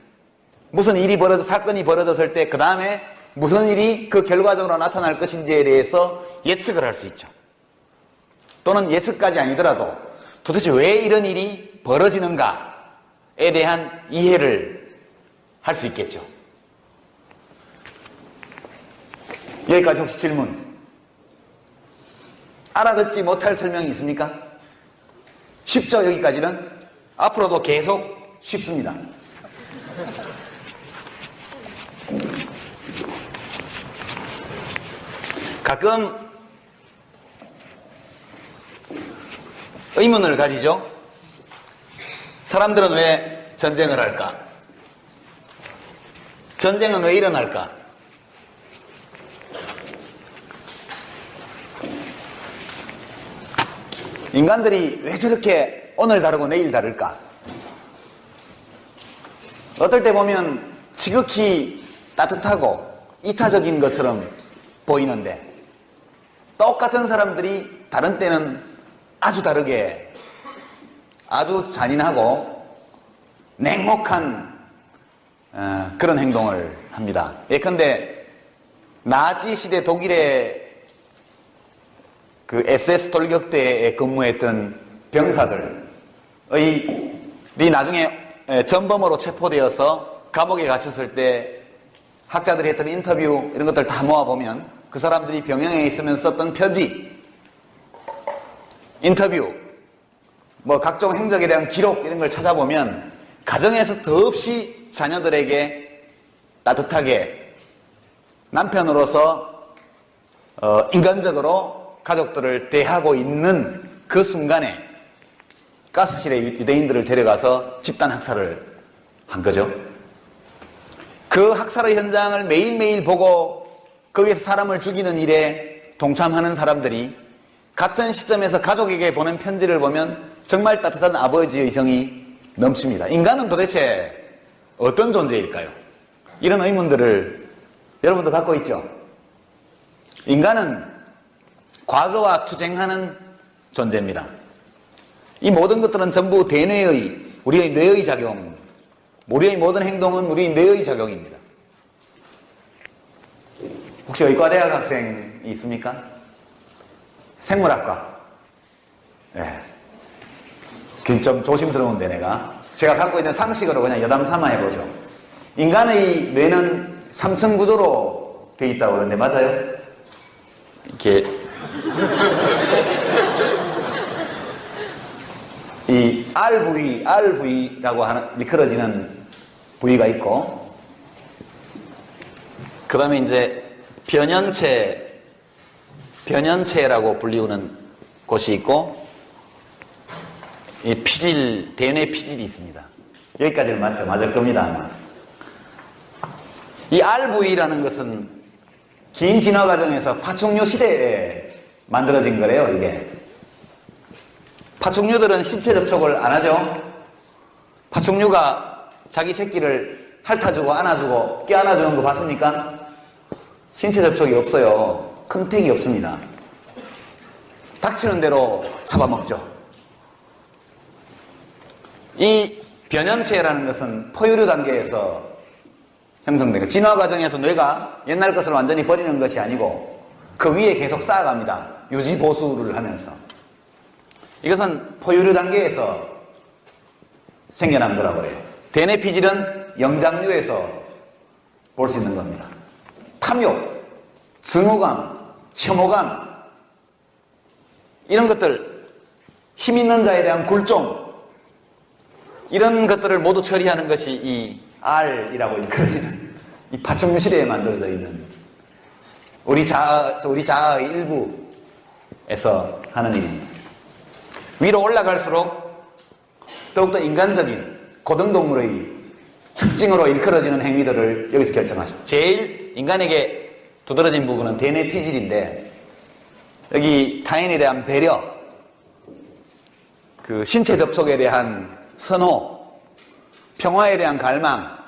Speaker 1: 무슨 일이 사건이 벌어졌을 때 그 다음에 무슨 일이 그 결과적으로 나타날 것인지에 대해서 예측을 할 수 있죠. 또는 예측까지 아니더라도 도대체 왜 이런 일이 벌어지는가에 대한 이해를 할 수 있겠죠. 여기까지 혹시 질문? 알아듣지 못할 설명이 있습니까? 쉽죠, 여기까지는? 앞으로도 계속 쉽습니다. 가끔 의문을 가지죠. 사람들은 왜 전쟁을 할까? 전쟁은 왜 일어날까? 인간들이 왜 저렇게 오늘 다르고 내일 다를까? 어떨 때 보면 지극히 따뜻하고 이타적인 것처럼 보이는데 똑같은 사람들이 다른 때는 아주 다르게 아주 잔인하고 냉혹한 그런 행동을 합니다. 예컨대 나치 시대 독일의 그 SS 돌격대에 근무했던 병사들이 나중에 전범으로 체포되어서 감옥에 갇혔을 때 학자들이 했던 인터뷰 이런 것들 다 모아보면 그 사람들이 병영에 있으면 썼던 편지, 인터뷰, 뭐 각종 행적에 대한 기록 이런 걸 찾아보면 가정에서 더없이 자녀들에게 따뜻하게 남편으로서 인간적으로 가족들을 대하고 있는 그 순간에 가스실에 유대인들을 데려가서 집단 학살을 한 거죠. 그 학살의 현장을 매일매일 보고 거기에서 사람을 죽이는 일에 동참하는 사람들이 같은 시점에서 가족에게 보낸 편지를 보면 정말 따뜻한 아버지의 정이 넘칩니다. 인간은 도대체 어떤 존재일까요? 이런 의문들을 여러분도 갖고 있죠? 인간은 과거와 투쟁하는 존재입니다. 이 모든 것들은 전부 대뇌의, 우리의 뇌의 작용, 우리의 모든 행동은 우리의 뇌의 작용입니다. 혹시 의과대학 학생이 있습니까? 생물학과. 좀 조심스러운데 제가 갖고 있는 상식으로 그냥 여담 삼아 해보죠. 인간의 뇌는 3층 구조로 되어 있다고 그러는데 맞아요? 이렇게 이 RV라고 하는 일컬어지는 부위가 있고, 그 다음에 이제 변연체라고 불리우는 곳이 있고, 이 피질, 대뇌 피질이 있습니다. 여기까지는 맞죠? 맞을 겁니다, 아마. 이 RV라는 것은 긴 진화 과정에서 파충류 시대에 만들어진 거래요, 이게. 파충류들은 신체 접촉을 안 하죠? 파충류가 자기 새끼를 핥아주고 안아주고 껴안아주는 거 봤습니까? 신체 접촉이 없어요. 컨택이 없습니다. 닥치는 대로 잡아먹죠. 이 변연체라는 것은 포유류 단계에서 형성된 거. 진화 과정에서 뇌가 옛날 것을 완전히 버리는 것이 아니고 그 위에 계속 쌓아갑니다. 유지 보수를 하면서. 이것은 포유류 단계에서 생겨난 거라고 그래요. 대뇌 피질은 영장류에서 볼 수 있는 겁니다. 탐욕, 증오감, 혐오감, 이런 것들, 힘 있는 자에 대한 굴종, 이런 것들을 모두 처리하는 것이 이 R이라고 일컬어지는 이 파충류 시대에 만들어져 있는 우리 자아의 일부에서 하는 일입니다. 위로 올라갈수록 더욱더 인간적인 고등동물의 특징으로 일컬어지는 행위들을 여기서 결정하죠. 제일 인간에게 두드러진 부분은 대뇌 피질인데, 여기 타인에 대한 배려, 그 신체 접촉에 대한 선호, 평화에 대한 갈망,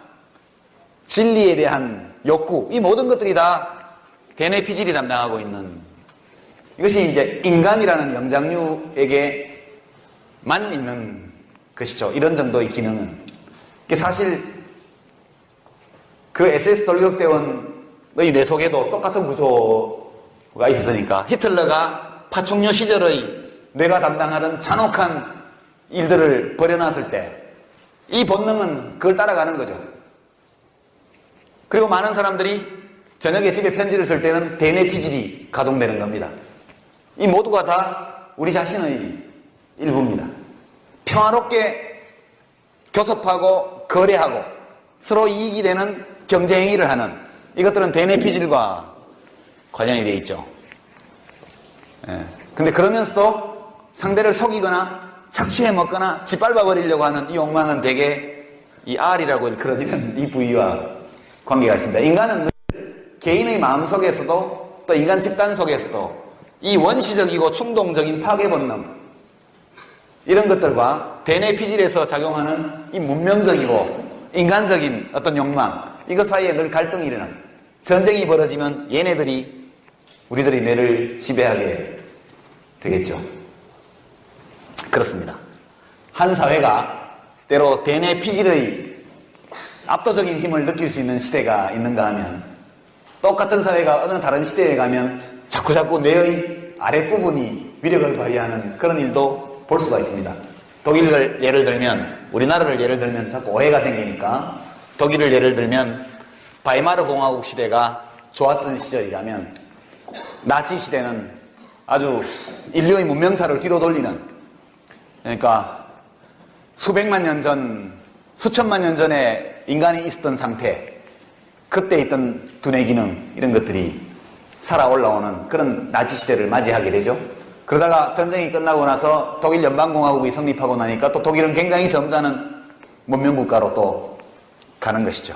Speaker 1: 진리에 대한 욕구, 이 모든 것들이 다 대뇌 피질이 담당하고 있는, 이것이 이제 인간이라는 영장류에게만 있는 것이죠. 이런 정도의 기능은. 사실 그 SS 돌격대원의 뇌 속에도 똑같은 구조가 있었으니까 히틀러가 파충류 시절의 뇌가 담당하는 잔혹한 일들을 벌여놨을 때 이 본능은 그걸 따라가는 거죠. 그리고 많은 사람들이 저녁에 집에 편지를 쓸 때는 대뇌 피질이 가동되는 겁니다. 이 모두가 다 우리 자신의 일부입니다. 평화롭게 교섭하고 거래하고 서로 이익이 되는 경제행위를 하는 이것들은 대뇌 피질과 관련이 되어 있죠. 근데 그러면서도 상대를 속이거나 착취해 먹거나 짓밟아 버리려고 하는 이 욕망은 대개 이 R이라고 일컬어지는 이 부위와 관계가 있습니다. 인간은 개인의 마음 속에서도 또 인간 집단 속에서도 이 원시적이고 충동적인 파괴 본능, 이런 것들과 대뇌 피질에서 작용하는 이 문명적이고 인간적인 어떤 욕망, 이것 사이에 늘 갈등이 일어나는, 전쟁이 벌어지면 얘네들이 우리들의 뇌를 지배하게 되겠죠. 그렇습니다. 한 사회가 때로 대뇌 피질의 압도적인 힘을 느낄 수 있는 시대가 있는가 하면, 똑같은 사회가 어느 다른 시대에 가면 자꾸자꾸 뇌의 아랫부분이 위력을 발휘하는 그런 일도 볼 수가 있습니다. 독일을 예를 들면, 우리나라를 예를 들면 자꾸 오해가 생기니까, 독일을 예를 들면 바이마르 공화국 시대가 좋았던 시절이라면 나치 시대는 아주 인류의 문명사를 뒤로 돌리는, 그러니까 수백만 년 전, 수천만 년 전에 인간이 있었던 상태, 그때 있던 두뇌 기능, 이런 것들이 살아 올라오는 그런 나치 시대를 맞이하게 되죠. 그러다가 전쟁이 끝나고 나서 독일 연방공화국이 성립하고 나니까 또 독일은 굉장히 점잖은 문명국가로 또 가는 것이죠.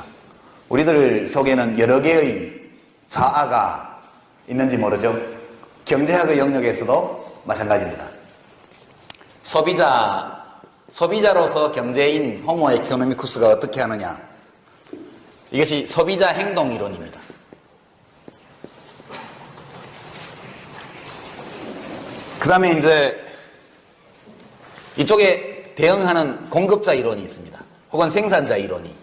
Speaker 1: 우리들 속에는 여러 개의 자아가 있는지 모르죠. 경제학의 영역에서도 마찬가지입니다. 소비자로서 경제인 호모 에코노미쿠스가 어떻게 하느냐. 이것이 소비자 행동 이론입니다. 그 다음에 이제 이쪽에 대응하는 공급자 이론이 있습니다. 혹은 생산자 이론이.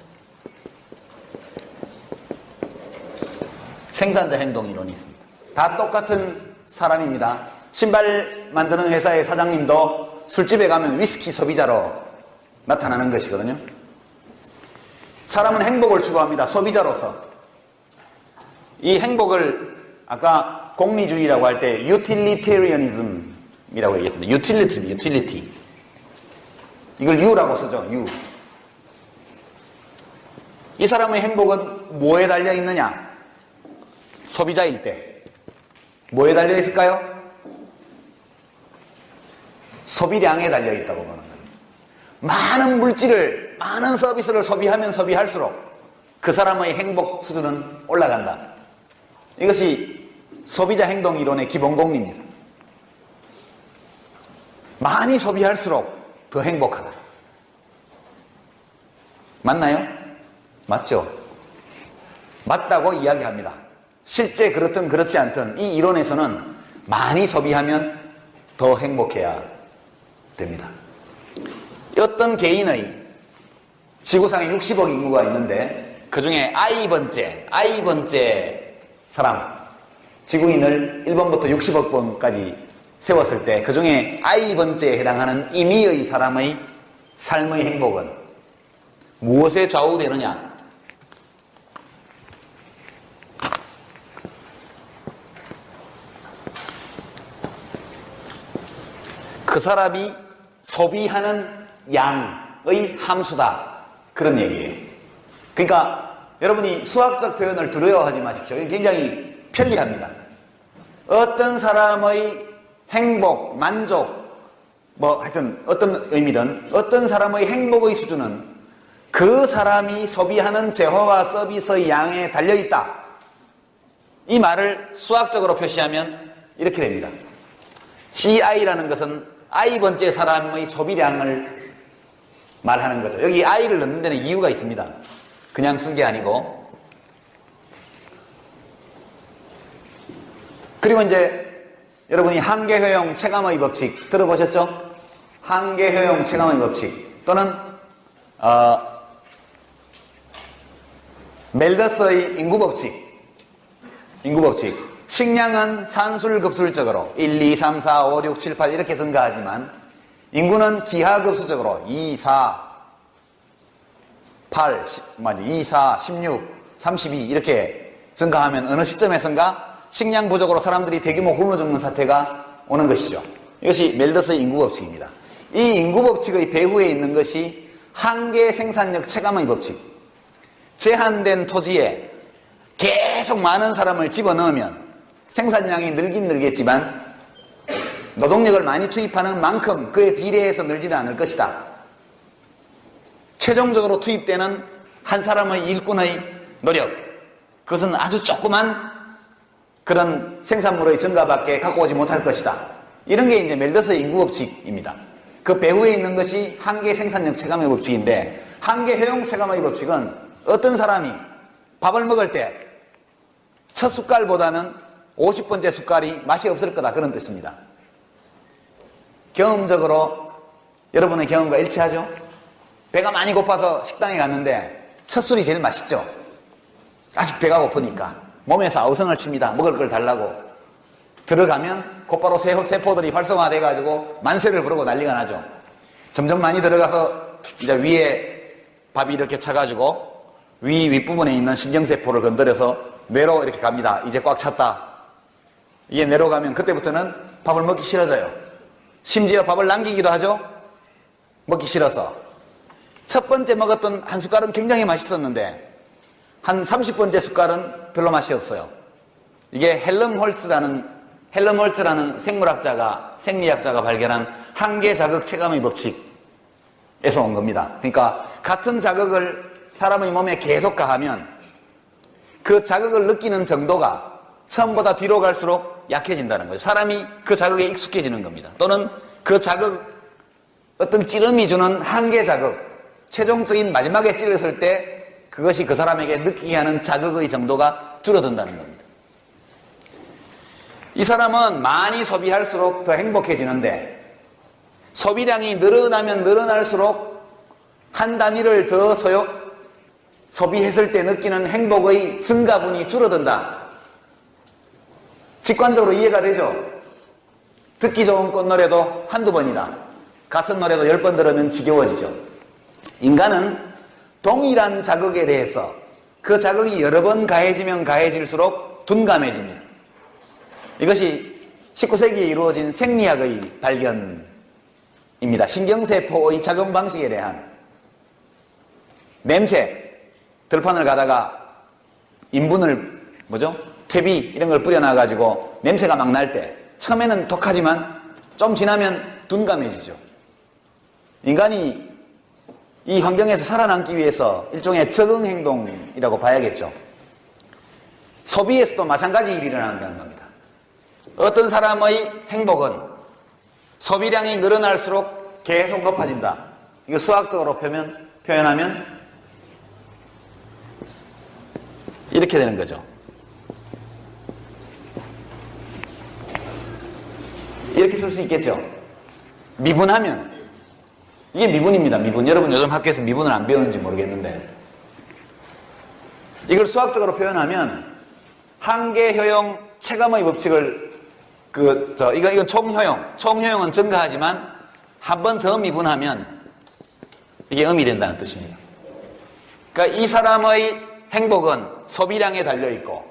Speaker 1: 생산자 행동 이론이 있습니다. 다 똑같은 사람입니다. 신발 만드는 회사의 사장님도 술집에 가면 위스키 소비자로 나타나는 것이거든요. 사람은 행복을 추구합니다. 소비자로서. 이 행복을 아까 공리주의라고 할 때 유틸리테리언이즘이라고 얘기했습니다. 유틸리티. 이걸 유라고 쓰죠. 유. 이 사람의 행복은 뭐에 달려 있느냐? 소비자일 때 뭐에 달려 있을까요? 소비량에 달려 있다고 보는 겁니다. 많은 물질을, 많은 서비스를 소비하면 소비할수록 그 사람의 행복 수준은 올라간다. 이것이 소비자 행동 이론의 기본 공리입니다. 많이 소비할수록 더 행복하다. 맞나요? 맞죠? 맞다고 이야기합니다. 실제 그렇든 그렇지 않든 이 이론에서는 많이 소비하면 더 행복해야 됩니다. 어떤 개인의 지구상에 60억 인구가 있는데 그 중에 I번째 사람, 지구인을 1번부터 60억 번까지 세웠을 때 그 중에 I번째에 해당하는 임의의 사람의 삶의 행복은 무엇에 좌우되느냐? 그 사람이 소비하는 양의 함수다. 그런 얘기예요. 그러니까 여러분이 수학적 표현을 두려워하지 마십시오. 이게 굉장히 편리합니다. 어떤 사람의 행복, 만족, 하여튼 어떤 의미든 어떤 사람의 행복의 수준은 그 사람이 소비하는 재화와 서비스의 양에 달려있다. 이 말을 수학적으로 표시하면 이렇게 됩니다. CI라는 것은 I번째 사람의 소비량을 말하는 거죠. 여기 I를 넣는 데는 이유가 있습니다. 그냥 쓴 게 아니고. 그리고 이제 여러분이 한계효용 체감의 법칙 들어보셨죠? 한계효용 체감의 법칙 또는 멜더스의 인구법칙. 식량은 산술급술적으로 1, 2, 3, 4, 5, 6, 7, 8 이렇게 증가하지만 인구는 기하급수적으로 2, 4, 8, 2, 4, 16, 32 이렇게 증가하면 어느 시점에선가 식량 부족으로 사람들이 대규모 굶어 죽는 사태가 오는 것이죠. 이것이 멜더스의 인구법칙입니다. 이 인구법칙의 배후에 있는 것이 한계 생산력 체감의 법칙. 제한된 토지에 계속 많은 사람을 집어넣으면 생산량이 늘긴 늘겠지만 노동력을 많이 투입하는 만큼 그에 비례해서 늘지는 않을 것이다. 최종적으로 투입되는 한 사람의 일꾼의 노력, 그것은 아주 조그만 그런 생산물의 증가밖에 갖고 오지 못할 것이다. 이런 게 이제 멜더스의 인구법칙입니다. 그 배후에 있는 것이 한계 생산력 체감의 법칙인데, 한계 효용 체감의 법칙은 어떤 사람이 밥을 먹을 때 첫 숟갈보다는 50번째 숟갈이 맛이 없을 거다, 그런 뜻입니다. 경험적으로 여러분의 경험과 일치하죠? 배가 많이 고파서 식당에 갔는데 첫 술이 제일 맛있죠? 아직 배가 고프니까 몸에서 아우성을 칩니다. 먹을 걸 달라고. 들어가면 곧바로 세포들이 활성화돼 가지고 만세를 부르고 난리가 나죠. 점점 많이 들어가서 이제 위에 밥이 이렇게 차가지고 윗부분에 있는 신경세포를 건드려서 뇌로 이렇게 갑니다. 이제 꽉 찼다. 이게 뇌로 가면 그때부터는 밥을 먹기 싫어져요. 심지어 밥을 남기기도 하죠. 먹기 싫어서. 첫 번째 먹었던 한 숟갈은 굉장히 맛있었는데 한 30번째 숟갈은 별로 맛이 없어요. 이게 헬름홀츠라는 생리학자가 발견한 한계 자극 체감의 법칙에서 온 겁니다. 그러니까 같은 자극을 사람의 몸에 계속 가하면 그 자극을 느끼는 정도가 처음보다 뒤로 갈수록 약해진다는 거죠. 사람이 그 자극에 익숙해지는 겁니다. 또는 그 자극 어떤 찌름이 주는 한계 자극, 최종적인 마지막에 찔렀을 때 그것이 그 사람에게 느끼게 하는 자극의 정도가 줄어든다는 겁니다. 이 사람은 많이 소비할수록 더 행복해지는데 소비량이 늘어나면 늘어날수록 한 단위를 더 소비했을 때 느끼는 행복의 증가분이 줄어든다. 직관적으로 이해가 되죠? 듣기 좋은 꽃노래도 한두 번이다. 같은 노래도 10번 들으면 지겨워지죠. 인간은 동일한 자극에 대해서 그 자극이 여러 번 가해지면 가해질수록 둔감해집니다. 이것이 19세기에 이루어진 생리학의 발견입니다. 신경세포의 작용 방식에 대한 냄새, 들판을 가다가 인분을 퇴비 이런 걸 뿌려놔가지고 냄새가 막 날 때 처음에는 독하지만 좀 지나면 둔감해지죠. 인간이 이 환경에서 살아남기 위해서 일종의 적응 행동이라고 봐야겠죠. 소비에서도 마찬가지 일이 일어난다는 겁니다. 어떤 사람의 행복은 소비량이 늘어날수록 계속 높아진다. 이걸 수학적으로 표현하면 이렇게 되는 거죠. 이렇게 쓸 수 있겠죠. 미분하면, 이게 미분입니다. 미분. 여러분 요즘 학교에서 미분을 안 배우는지 모르겠는데, 이걸 수학적으로 표현하면 한계 효용 체감의 법칙을 이건 총효용은 증가하지만 한 번 더 미분하면 이게 음이 된다는 뜻입니다. 그러니까 이 사람의 행복은 소비량에 달려있고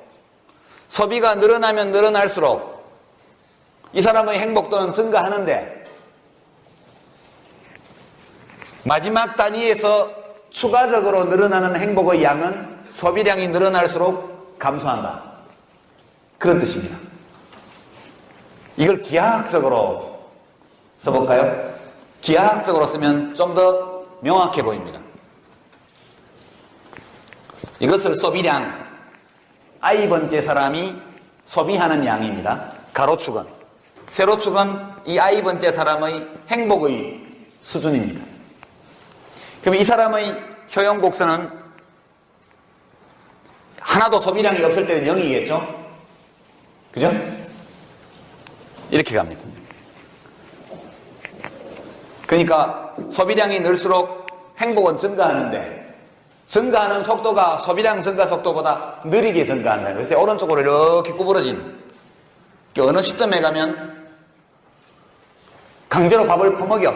Speaker 1: 소비가 늘어나면 늘어날수록 이 사람의 행복도는 증가하는데 마지막 단위에서 추가적으로 늘어나는 행복의 양은 소비량이 늘어날수록 감소한다. 그런 뜻입니다. 이걸 기하학적으로 써볼까요? 기하학적으로 쓰면 좀 더 명확해 보입니다. 이것을 소비량, I번째 사람이 소비하는 양입니다. 가로축은. 세로축은 이 I번째 사람의 행복의 수준입니다. 그럼 이 사람의 효용 곡선은 하나도 소비량이 없을 때는 0이겠죠? 그죠? 이렇게 갑니다. 그러니까 소비량이 늘수록 행복은 증가하는데 증가하는 속도가 소비량 증가 속도보다 느리게 증가한다. 그래서 오른쪽으로 이렇게 구부러진 어느 시점에 가면 강제로 밥을 퍼먹여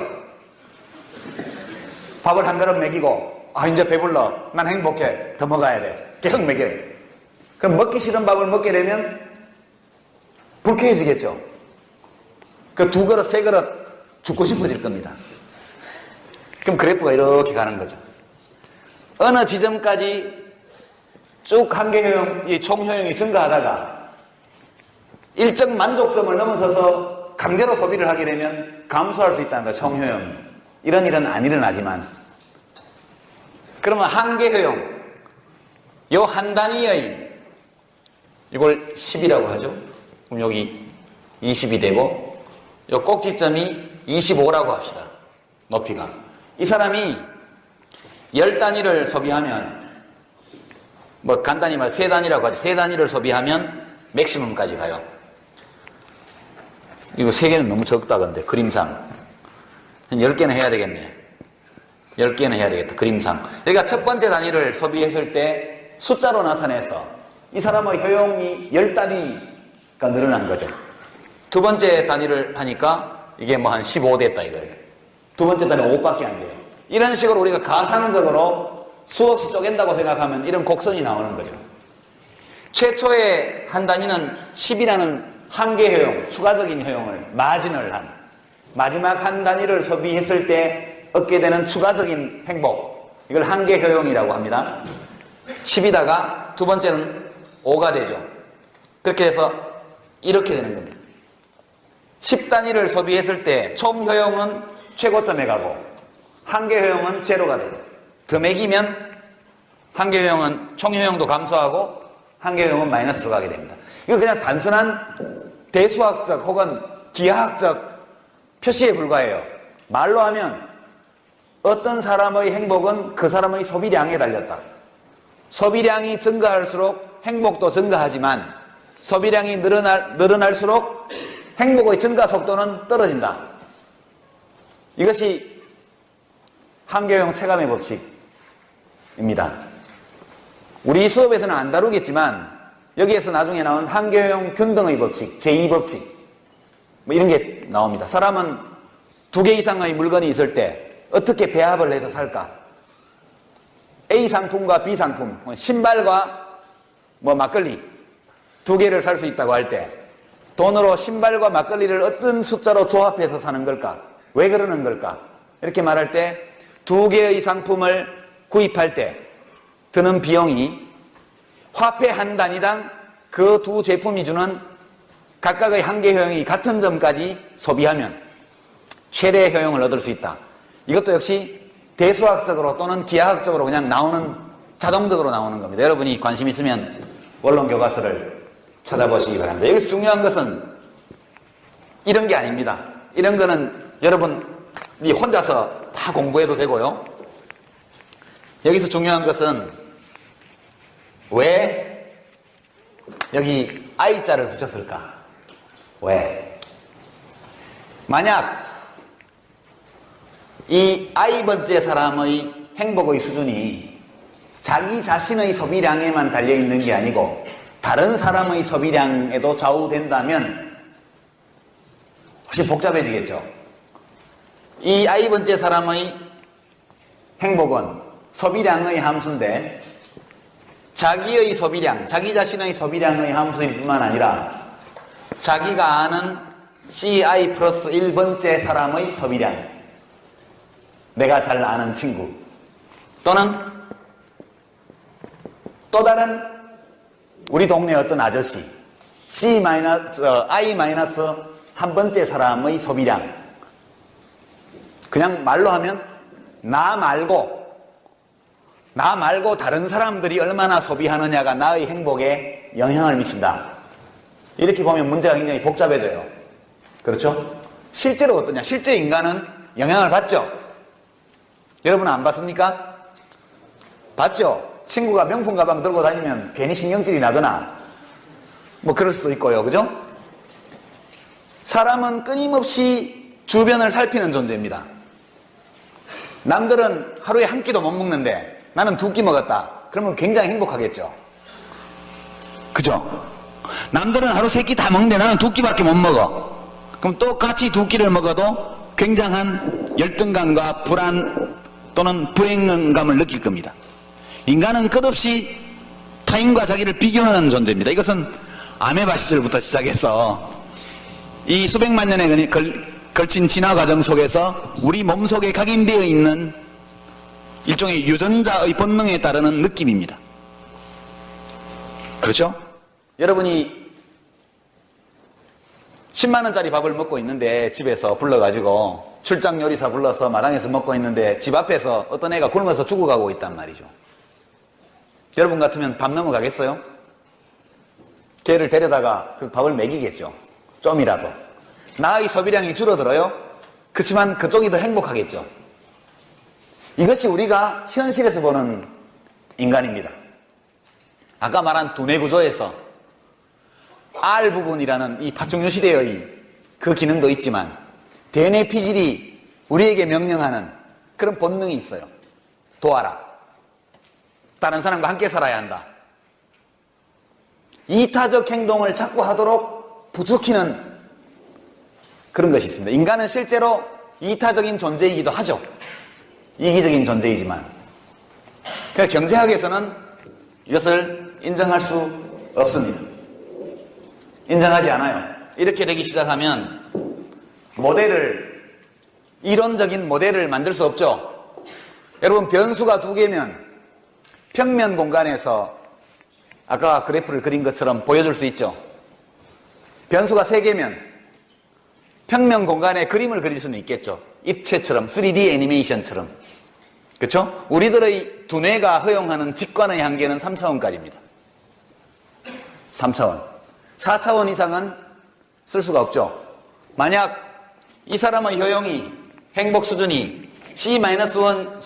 Speaker 1: 밥을 한 그릇 먹이고 이제 배불러 난 행복해 더 먹어야 돼 계속 먹여요. 그럼 먹기 싫은 밥을 먹게 되면 불쾌해지겠죠. 그 2그릇 3그릇 죽고 싶어질 겁니다. 그럼 그래프가 이렇게 가는 거죠. 어느 지점까지 쭉 한계효용, 이 총효용이 증가하다가 일정 만족점을 넘어서서 강제로 소비를 하게 되면 감소할 수 있다는 거죠. 총효용이. 이런 일은 안 일어나지만 그러면 한계효용 요 한 단위의 이걸 10이라고 하죠. 그럼 여기 20이 되고 요 꼭지점이 25라고 합시다. 높이가. 이 사람이 10단위를 소비하면 간단히 말해 3단위라고 하죠. 3단위를 소비하면 맥시멈까지 가요. 이거 3개는 너무 적다 근데 그림상 한 10개는 해야 되겠네. 10개는 해야 되겠다. 그림상. 그러니까 첫 번째 단위를 소비했을 때 숫자로 나타내서 이 사람의 효용이 10단위가 늘어난 거죠. 두 번째 단위를 하니까 이게 한 15 됐다 이거예요. 두 번째 단위 5밖에 안 돼요. 이런 식으로 우리가 가상적으로 수없이 쪼갠다고 생각하면 이런 곡선이 나오는 거죠. 최초의 한 단위는 10이라는 한계 효용, 추가적인 효용을 마진을 한 마지막 한 단위를 소비했을 때 얻게 되는 추가적인 행복, 이걸 한계 효용이라고 합니다. 10이다가 두 번째는 5가 되죠. 그렇게 해서 이렇게 되는 겁니다. 10단위를 소비했을 때 총 효용은 최고점에 가고 한계 효용은 제로가 돼요. 더 매기면 한계 효용은 총 효용도 감소하고 한계 효용은 마이너스로 가게 됩니다. 이거 그냥 단순한 대수학적 혹은 기하학적 표시에 불과해요. 말로 하면 어떤 사람의 행복은 그 사람의 소비량에 달렸다. 소비량이 증가할수록 행복도 증가하지만 소비량이 늘어날수록 행복의 증가 속도는 떨어진다. 이것이 한계효용 체감의 법칙입니다. 우리 수업에서는 안 다루겠지만 여기에서 나중에 나온 한계효용 균등의 법칙, 제2법칙 뭐 이런 게 나옵니다. 사람은 2개 이상의 물건이 있을 때 어떻게 배합을 해서 살까? A 상품과 B 상품, 신발과 막걸리 2개를 살 수 있다고 할 때 돈으로 신발과 막걸리를 어떤 숫자로 조합해서 사는 걸까? 왜 그러는 걸까? 이렇게 말할 때 2개의 상품을 구입할 때 드는 비용이 화폐 한 단위당 그 두 제품이 주는 각각의 한계 효용이 같은 점까지 소비하면 최대 효용을 얻을 수 있다. 이것도 역시 대수학적으로 또는 기하학적으로 그냥 자동적으로 나오는 겁니다. 여러분이 관심 있으면 원론 교과서를 찾아보시기 바랍니다. 여기서 중요한 것은 이런 게 아닙니다. 이런 거는 여러분이 혼자서 다 공부해도 되고요. 여기서 중요한 것은 왜 여기 I자를 붙였을까? 왜? 만약 이 I번째 사람의 행복의 수준이 자기 자신의 소비량에만 달려있는 게 아니고 다른 사람의 소비량에도 좌우된다면 훨씬 복잡해지겠죠. 이 I번째 사람의 행복은 소비량의 함수인데 자기의 소비량, 자기 자신의 소비량의 함수일 뿐만 아니라 자기가 아는 CI 플러스 1번째 사람의 소비량, 내가 잘 아는 친구 또는 또 다른 우리 동네 어떤 아저씨 I 마이너스 한 번째 사람의 소비량, 그냥 말로 하면 나 말고 다른 사람들이 얼마나 소비하느냐가 나의 행복에 영향을 미친다. 이렇게 보면 문제가 굉장히 복잡해져요. 그렇죠? 실제로 어떠냐? 실제 인간은 영향을 받죠? 여러분은 안 받습니까? 받죠? 친구가 명품 가방 들고 다니면 괜히 신경질이 나거나 뭐 그럴 수도 있고요. 그죠? 사람은 끊임없이 주변을 살피는 존재입니다. 남들은 하루에 한 끼도 못 먹는데 나는 2끼 먹었다. 그러면 굉장히 행복하겠죠. 그죠? 남들은 하루 3끼 다 먹는데 나는 2끼밖에 못 먹어. 그럼 똑같이 2끼를 먹어도 굉장한 열등감과 불안 또는 불행감을 느낄 겁니다. 인간은 끝없이 타인과 자기를 비교하는 존재입니다. 이것은 아메바 시절부터 시작해서 이 수백만 년에 걸친 진화 과정 속에서 우리 몸속에 각인되어 있는 일종의 유전자의 본능에 따르는 느낌입니다. 그렇죠? 여러분이 10만 원짜리 밥을 먹고 있는데 집에서 불러가지고 출장 요리사 불러서 마당에서 먹고 있는데 집 앞에서 어떤 애가 굶어서 죽어가고 있단 말이죠. 여러분 같으면 밥 넘어가겠어요? 걔를 데려다가 밥을 먹이겠죠. 좀이라도. 나의 소비량이 줄어들어요? 그렇지만 그쪽이 더 행복하겠죠. 이것이 우리가 현실에서 보는 인간입니다. 아까 말한 두뇌 구조에서 R 부분이라는 이 파충류 시대의 그 기능도 있지만 대뇌 피질이 우리에게 명령하는 그런 본능이 있어요. 도와라. 다른 사람과 함께 살아야 한다. 이타적 행동을 자꾸 하도록 부추기는 그런 것이 있습니다. 인간은 실제로 이타적인 존재이기도 하죠. 이기적인 존재이지만. 그러니까 경제학에서는 이것을 인정할 수 없습니다. 인정하지 않아요. 이렇게 되기 시작하면 이론적인 모델을 만들 수 없죠. 여러분, 변수가 2개면 평면 공간에서 아까 그래프를 그린 것처럼 보여줄 수 있죠. 변수가 3개면 평면 공간에 그림을 그릴 수는 있겠죠. 입체처럼, 3D 애니메이션처럼. 그렇죠? 우리들의 두뇌가 허용하는 직관의 한계는 3차원까지입니다. 3차원. 4차원 이상은 쓸 수가 없죠. 만약 이 사람의 행복 수준이 C-1, C1,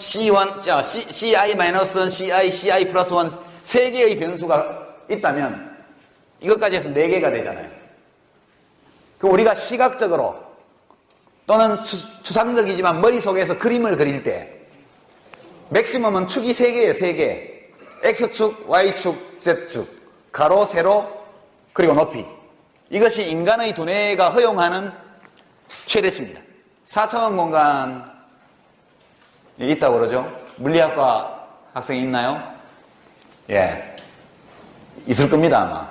Speaker 1: CI-1, CI, CI 플러스 1 3개의 변수가 있다면 이것까지 해서 4개가 되잖아요. 그럼 우리가 시각적으로 또는 추상적이지만 머릿속에서 그림을 그릴 때 맥시멈은 축이 3개예요. 3개. X축, Y축, Z축. 가로, 세로, 그리고 높이. 이것이 인간의 두뇌가 허용하는 최대치입니다. 4차원 공간이 있다고 그러죠. 물리학과 학생이 있나요? 예. 있을 겁니다, 아마.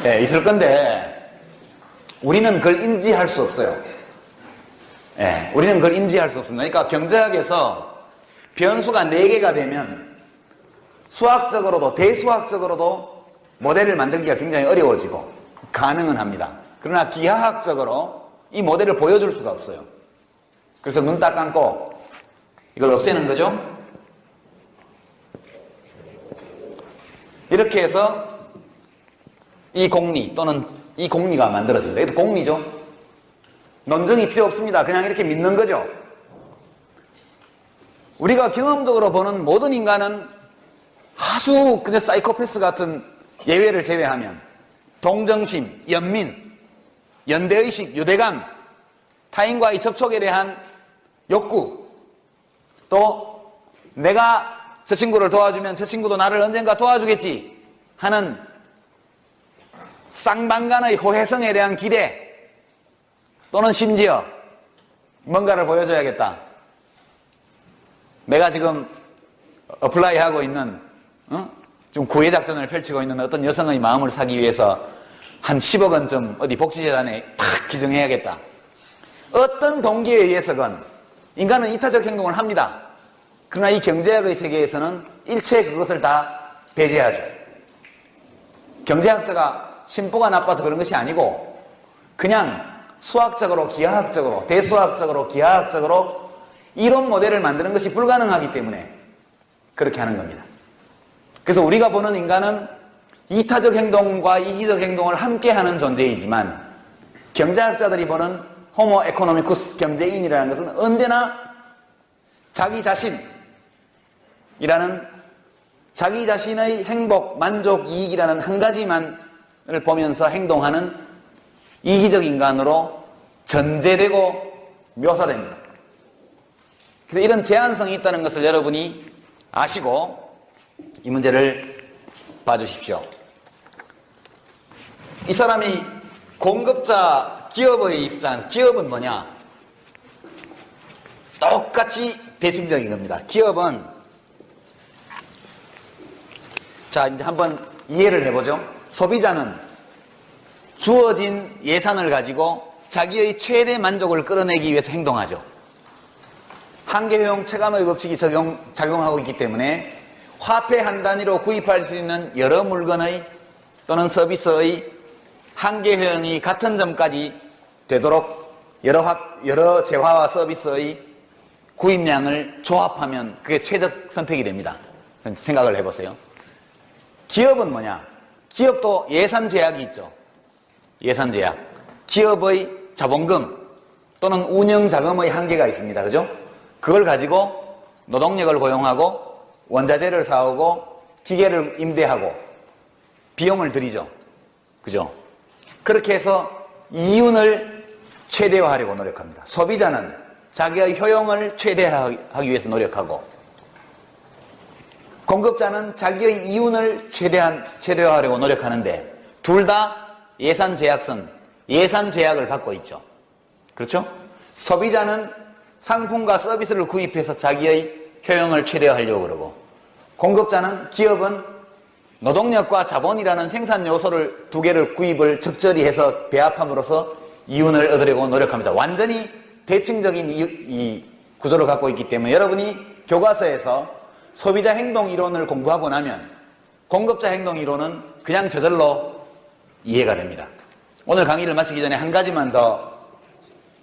Speaker 1: 예, 있을 건데 우리는 그걸 인지할 수 없어요. 예, 우리는 그걸 인지할 수 없습니다. 그러니까 경제학에서 변수가 4개가 되면 수학적으로도 대수학적으로도 모델을 만들기가 굉장히 어려워지고 가능은 합니다. 그러나 기하학적으로 이 모델을 보여줄 수가 없어요. 그래서 눈 딱 감고 이걸 없애는 거죠. 이렇게 해서 이 공리 또는 이 공리가 만들어집니다. 이것도 공리죠. 논증이 필요 없습니다. 그냥 이렇게 믿는 거죠. 우리가 경험적으로 보는 모든 인간은 아주 그냥 사이코패스 같은 예외를 제외하면 동정심, 연민, 연대의식, 유대감, 타인과의 접촉에 대한 욕구, 또 내가 저 친구를 도와주면 저 친구도 나를 언젠가 도와주겠지 하는 쌍방간의 호혜성에 대한 기대, 또는 심지어 뭔가를 보여줘야겠다. 내가 지금 어플라이 하고 있는 좀 구애 작전을 펼치고 있는 어떤 여성의 마음을 사기 위해서 한 10억 원쯤 어디 복지재단에 탁 기증해야겠다. 어떤 동기에 의해서건 인간은 이타적 행동을 합니다. 그러나 이 경제학의 세계에서는 일체 그것을 다 배제하죠. 경제학자가 심보가 나빠서 그런 것이 아니고 그냥 수학적으로, 기하학적으로, 대수학적으로, 기하학적으로 이론 모델을 만드는 것이 불가능하기 때문에 그렇게 하는 겁니다. 그래서 우리가 보는 인간은 이타적 행동과 이기적 행동을 함께 하는 존재이지만 경제학자들이 보는 호모 에코노미쿠스 경제인이라는 것은 언제나 자기 자신이라는 자기 자신의 행복, 만족, 이익이라는 한 가지만을 보면서 행동하는 이기적 인간으로 전제되고 묘사됩니다. 그래서 이런 제한성이 있다는 것을 여러분이 아시고 이 문제를 봐주십시오. 이 사람이 공급자 기업의 입장에서 기업은 뭐냐? 똑같이 대칭적인 겁니다. 기업은 자 이제 한번 이해를 해보죠. 소비자는 주어진 예산을 가지고 자기의 최대 만족을 끌어내기 위해서 행동하죠. 한계효용 체감의 법칙이 작용하고 있기 때문에 화폐 한 단위로 구입할 수 있는 여러 물건의 또는 서비스의 한계효용이 같은 점까지 되도록 여러 재화와 서비스의 구입량을 조합하면 그게 최적 선택이 됩니다. 생각을 해보세요. 기업은 뭐냐? 기업도 예산 제약이 있죠. 예산 제약. 기업의 자본금 또는 운영 자금의 한계가 있습니다. 그죠? 그걸 가지고 노동력을 고용하고 원자재를 사오고 기계를 임대하고 비용을 들이죠. 그죠? 그렇게 해서 이윤을 최대화하려고 노력합니다. 소비자는 자기의 효용을 최대화하기 위해서 노력하고 공급자는 자기의 이윤을 최대화하려고 노력하는데 둘 다 예산 제약선, 예산 제약을 받고 있죠. 그렇죠? 소비자는 상품과 서비스를 구입해서 자기의 효용을 최대화하려고 그러고 공급자는 기업은 노동력과 자본이라는 생산 요소를 두 개를 구입을 적절히 해서 배합함으로써 이윤을 얻으려고 노력합니다. 완전히 대칭적인 이 구조를 갖고 있기 때문에 여러분이 교과서에서 소비자 행동 이론을 공부하고 나면 공급자 행동 이론은 그냥 저절로 이해가 됩니다. 오늘 강의를 마치기 전에 한 가지만 더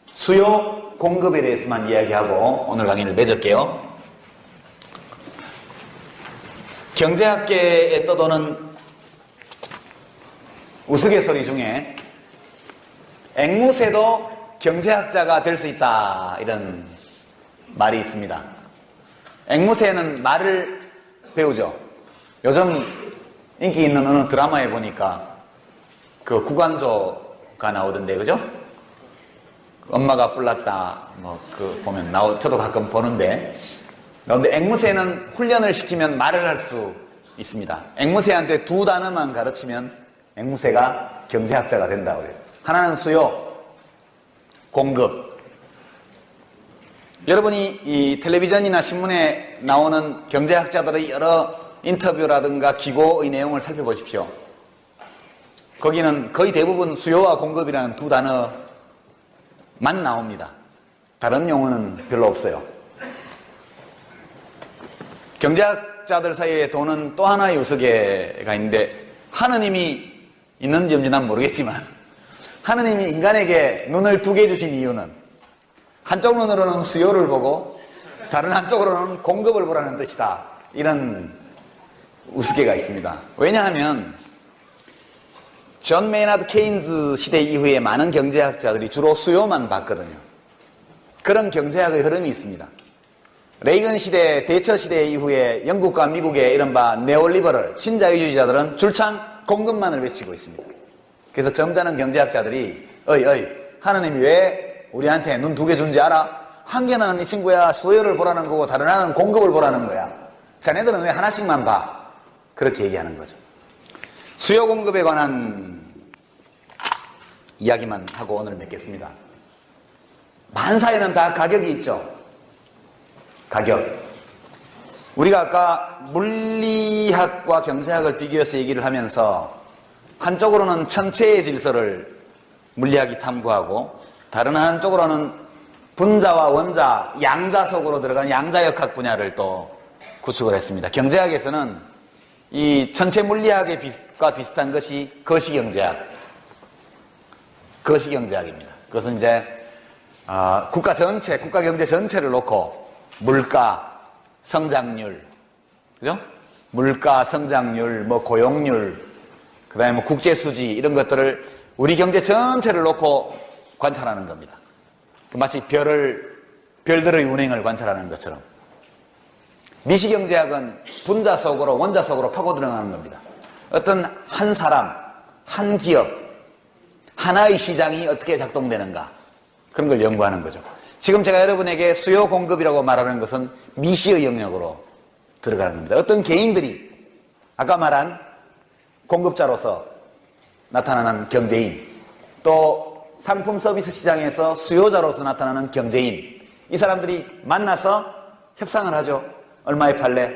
Speaker 1: 수요 공급에 대해서만 이야기하고 오늘 강의를 맺을게요. 경제학계에 떠도는 우스갯소리 중에 앵무새도 경제학자가 될 수 있다, 이런 말이 있습니다. 앵무새는 말을 배우죠. 요즘 인기 있는 어느 드라마에 보니까 그 구간조가 나오던데, 그죠? 엄마가 불났다, 보면 저도 가끔 보는데, 그런데 앵무새는 훈련을 시키면 말을 할 수 있습니다. 앵무새한테 2단어만 가르치면 앵무새가 경제학자가 된다고 그래요. 하나는 수요, 공급. 여러분이 이 텔레비전이나 신문에 나오는 경제학자들의 여러 인터뷰라든가 기고의 내용을 살펴보십시오. 거기는 거의 대부분 수요와 공급이라는 2단어만 나옵니다. 다른 용어는 별로 없어요. 경제학자들 사이에 도는 또 하나의 우스개가 있는데, 하느님이 있는지 없는지 난 모르겠지만 하느님이 인간에게 눈을 2개 주신 이유는 한쪽 눈으로는 수요를 보고 다른 한쪽으로는 공급을 보라는 뜻이다, 이런 우스개가 있습니다. 왜냐하면 존 메이나드 케인즈 시대 이후에 많은 경제학자들이 주로 수요만 봤거든요. 그런 경제학의 흐름이 있습니다. 레이건 시대, 대처 시대 이후에 영국과 미국의 이른바 네올리버럴 신자유주의자들은 줄창 공급만을 외치고 있습니다. 그래서 점잖은 경제학자들이 어이 하느님이 왜 우리한테 눈 2개 준지 알아? 한 개는 이 친구야 수요를 보라는 거고 다른 하나는 공급을 보라는 거야. 자네들은 왜 하나씩만 봐? 그렇게 얘기하는 거죠. 수요 공급에 관한 이야기만 하고 오늘 맺겠습니다. 만사에는 다 가격이 있죠. 가격. 우리가 아까 물리학과 경제학을 비교해서 얘기를 하면서 한쪽으로는 천체의 질서를 물리학이 탐구하고 다른 한쪽으로는 분자와 원자, 양자 속으로 들어간 양자역학 분야를 또 구축을 했습니다. 경제학에서는 이 천체 물리학과 비슷한 것이 거시경제학. 거시경제학입니다. 그것은 이제 국가 전체, 국가 경제 전체를 놓고 물가, 성장률, 그죠? 물가, 성장률, 고용률, 그 다음에 국제수지, 이런 것들을 우리 경제 전체를 놓고 관찰하는 겁니다. 마치 별들의 운행을 관찰하는 것처럼. 미시경제학은 분자 속으로, 원자 속으로 파고 들어가는 겁니다. 어떤 한 사람, 한 기업, 하나의 시장이 어떻게 작동되는가, 그런 걸 연구하는 거죠. 지금 제가 여러분에게 수요 공급이라고 말하는 것은 미시의 영역으로 들어가는 겁니다. 어떤 개인들이 아까 말한 공급자로서 나타나는 경제인, 또 상품 서비스 시장에서 수요자로서 나타나는 경제인, 이 사람들이 만나서 협상을 하죠. 얼마에 팔래?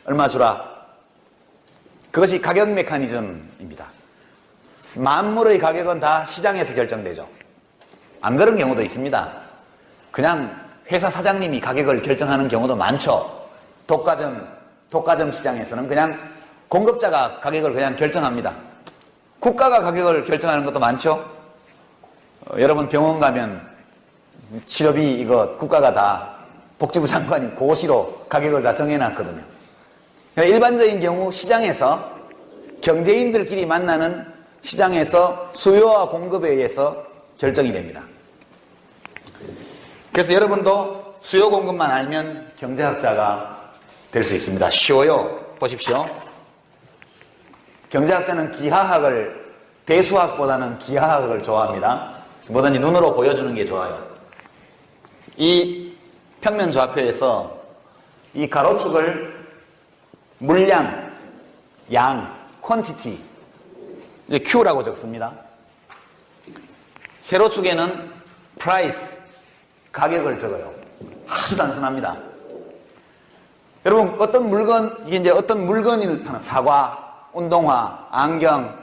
Speaker 1: 얼마 주라? 그것이 가격 메커니즘입니다. 만물의 가격은 다 시장에서 결정되죠. 안 그런 경우도 있습니다. 그냥 회사 사장님이 가격을 결정하는 경우도 많죠. 독과점 시장에서는 그냥 공급자가 가격을 그냥 결정합니다. 국가가 가격을 결정하는 것도 많죠. 여러분 병원 가면 치료비 이거 국가가 다 복지부 장관이 고시로 가격을 다 정해놨거든요. 일반적인 경우 시장에서 경제인들끼리 만나는 시장에서 수요와 공급에 의해서 결정이 됩니다. 그래서 여러분도 수요 공급만 알면 경제학자가 될 수 있습니다. 쉬워요. 보십시오. 경제학자는 기하학을, 대수학보다는 기하학을 좋아합니다. 그래서 뭐든지 눈으로 보여주는 게 좋아요. 이 평면 좌표에서 이 가로축을 물량, 양, quantity, Q라고 적습니다. 세로축에는 price, 가격을 적어요. 아주 단순합니다. 여러분, 이게 이제 어떤 물건을 파는 사과, 운동화, 안경,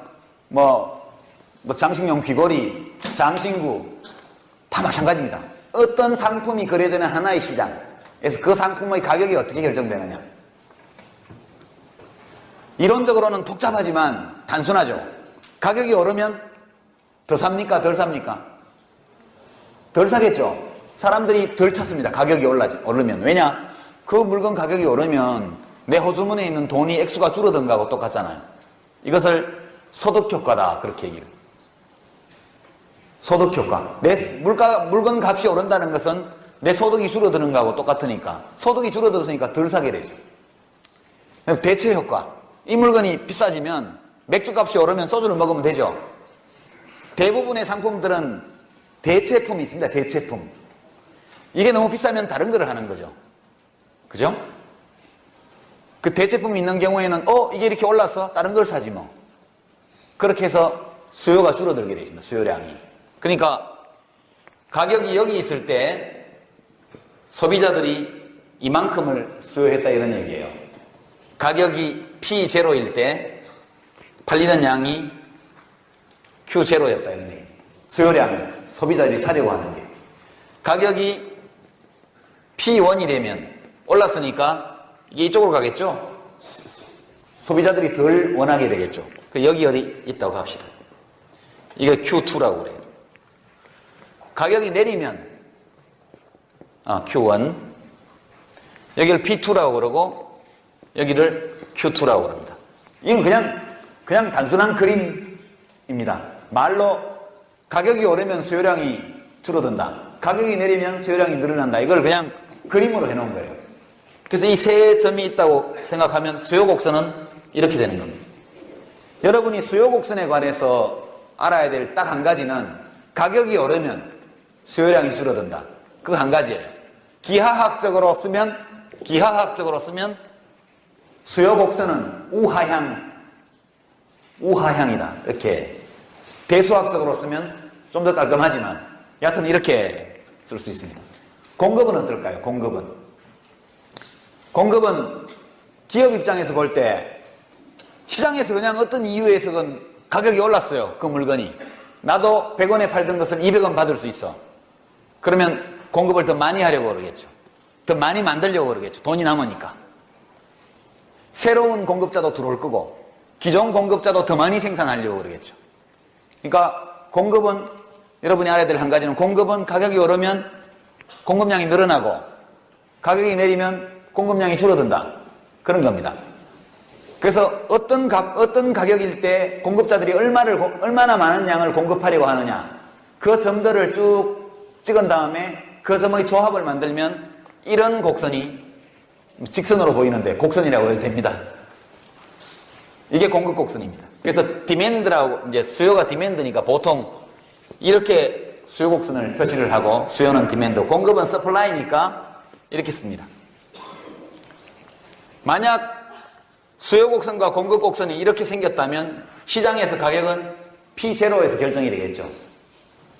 Speaker 1: 장식용 귀걸이, 장신구, 다 마찬가지입니다. 어떤 상품이 거래되는 하나의 시장에서 그 상품의 가격이 어떻게 결정되느냐. 이론적으로는 복잡하지만 단순하죠. 가격이 오르면 더 삽니까? 덜 삽니까? 덜 사겠죠. 사람들이 덜 찾습니다. 가격이 오르면. 왜냐? 그 물건 가격이 오르면 내 호주머니에 있는 돈이 액수가 줄어든 거하고 똑같잖아요. 이것을 소득효과다, 그렇게 얘기를. 소득 효과. 내 물건 값이 오른다는 것은 내 소득이 줄어드는 거하고 똑같으니까. 소득이 줄어들었으니까 덜 사게 되죠. 대체 효과. 이 물건이 비싸지면 맥주 값이 오르면 소주를 먹으면 되죠. 대부분의 상품들은 대체품이 있습니다. 대체품. 이게 너무 비싸면 다른 거를 하는 거죠. 그죠? 그 대체품이 있는 경우에는 이게 이렇게 올랐어? 다른 걸 사지 뭐. 그렇게 해서 수요가 줄어들게 되어 있습니다. 수요량이. 그러니까 가격이 여기 있을 때 소비자들이 이만큼을 수요했다 이런 얘기예요. 가격이 P0일 때 팔리는 양이 Q0였다 이런 얘기입니다. 수요량을 소비자들이 사려고 하는 게. 가격이 P1이 되면 올랐으니까 이게 이쪽으로 가겠죠? 소비자들이 덜 원하게 되겠죠. 여기 어디 있다고 합시다. 이게 Q2라고 그래요. 가격이 내리면 Q1, 여기를 P2라고 그러고 여기를 Q2라고 그럽니다. 이건 그냥 단순한 그림입니다. 말로 가격이 오르면 수요량이 줄어든다. 가격이 내리면 수요량이 늘어난다. 이걸 그냥 그림으로 해놓은 거예요. 그래서 이 세 점이 있다고 생각하면 수요 곡선은 이렇게 되는 겁니다. 여러분이 수요 곡선에 관해서 알아야 될 딱 한 가지는 가격이 오르면 수요량이 줄어든다. 그 한 가지예요. 기하학적으로 쓰면 수요 곡선은 우하향이다. 이렇게. 대수학적으로 쓰면 좀 더 깔끔하지만 여하튼 이렇게 쓸 수 있습니다. 공급은 어떨까요? 공급은 기업 입장에서 볼 때 시장에서 그냥 어떤 이유에서건 가격이 올랐어요. 그 물건이. 나도 100원에 팔던 것을 200원 받을 수 있어. 그러면 공급을 더 많이 하려고 그러겠죠. 더 많이 만들려고 그러겠죠. 돈이 남으니까. 새로운 공급자도 들어올 거고 기존 공급자도 더 많이 생산하려고 그러겠죠. 그러니까 공급은 여러분이 알아야 될 한 가지는 공급은 가격이 오르면 공급량이 늘어나고 가격이 내리면 공급량이 줄어든다. 그런 겁니다. 그래서 어떤 가격일 때 공급자들이 얼마나 많은 양을 공급하려고 하느냐 그 점들을 쭉 찍은 다음에 그 점의 조합을 만들면 이런 곡선이 직선으로 보이는데 곡선이라고 해도 됩니다. 이게 공급 곡선입니다. 그래서 디맨드라고 이제 수요가 디맨드니까 보통 이렇게 수요 곡선을 표시를 하고 수요는 디맨드, 공급은 서플라이니까 이렇게 씁니다. 만약 수요 곡선과 공급 곡선이 이렇게 생겼다면 시장에서 가격은 P0에서 결정이 되겠죠.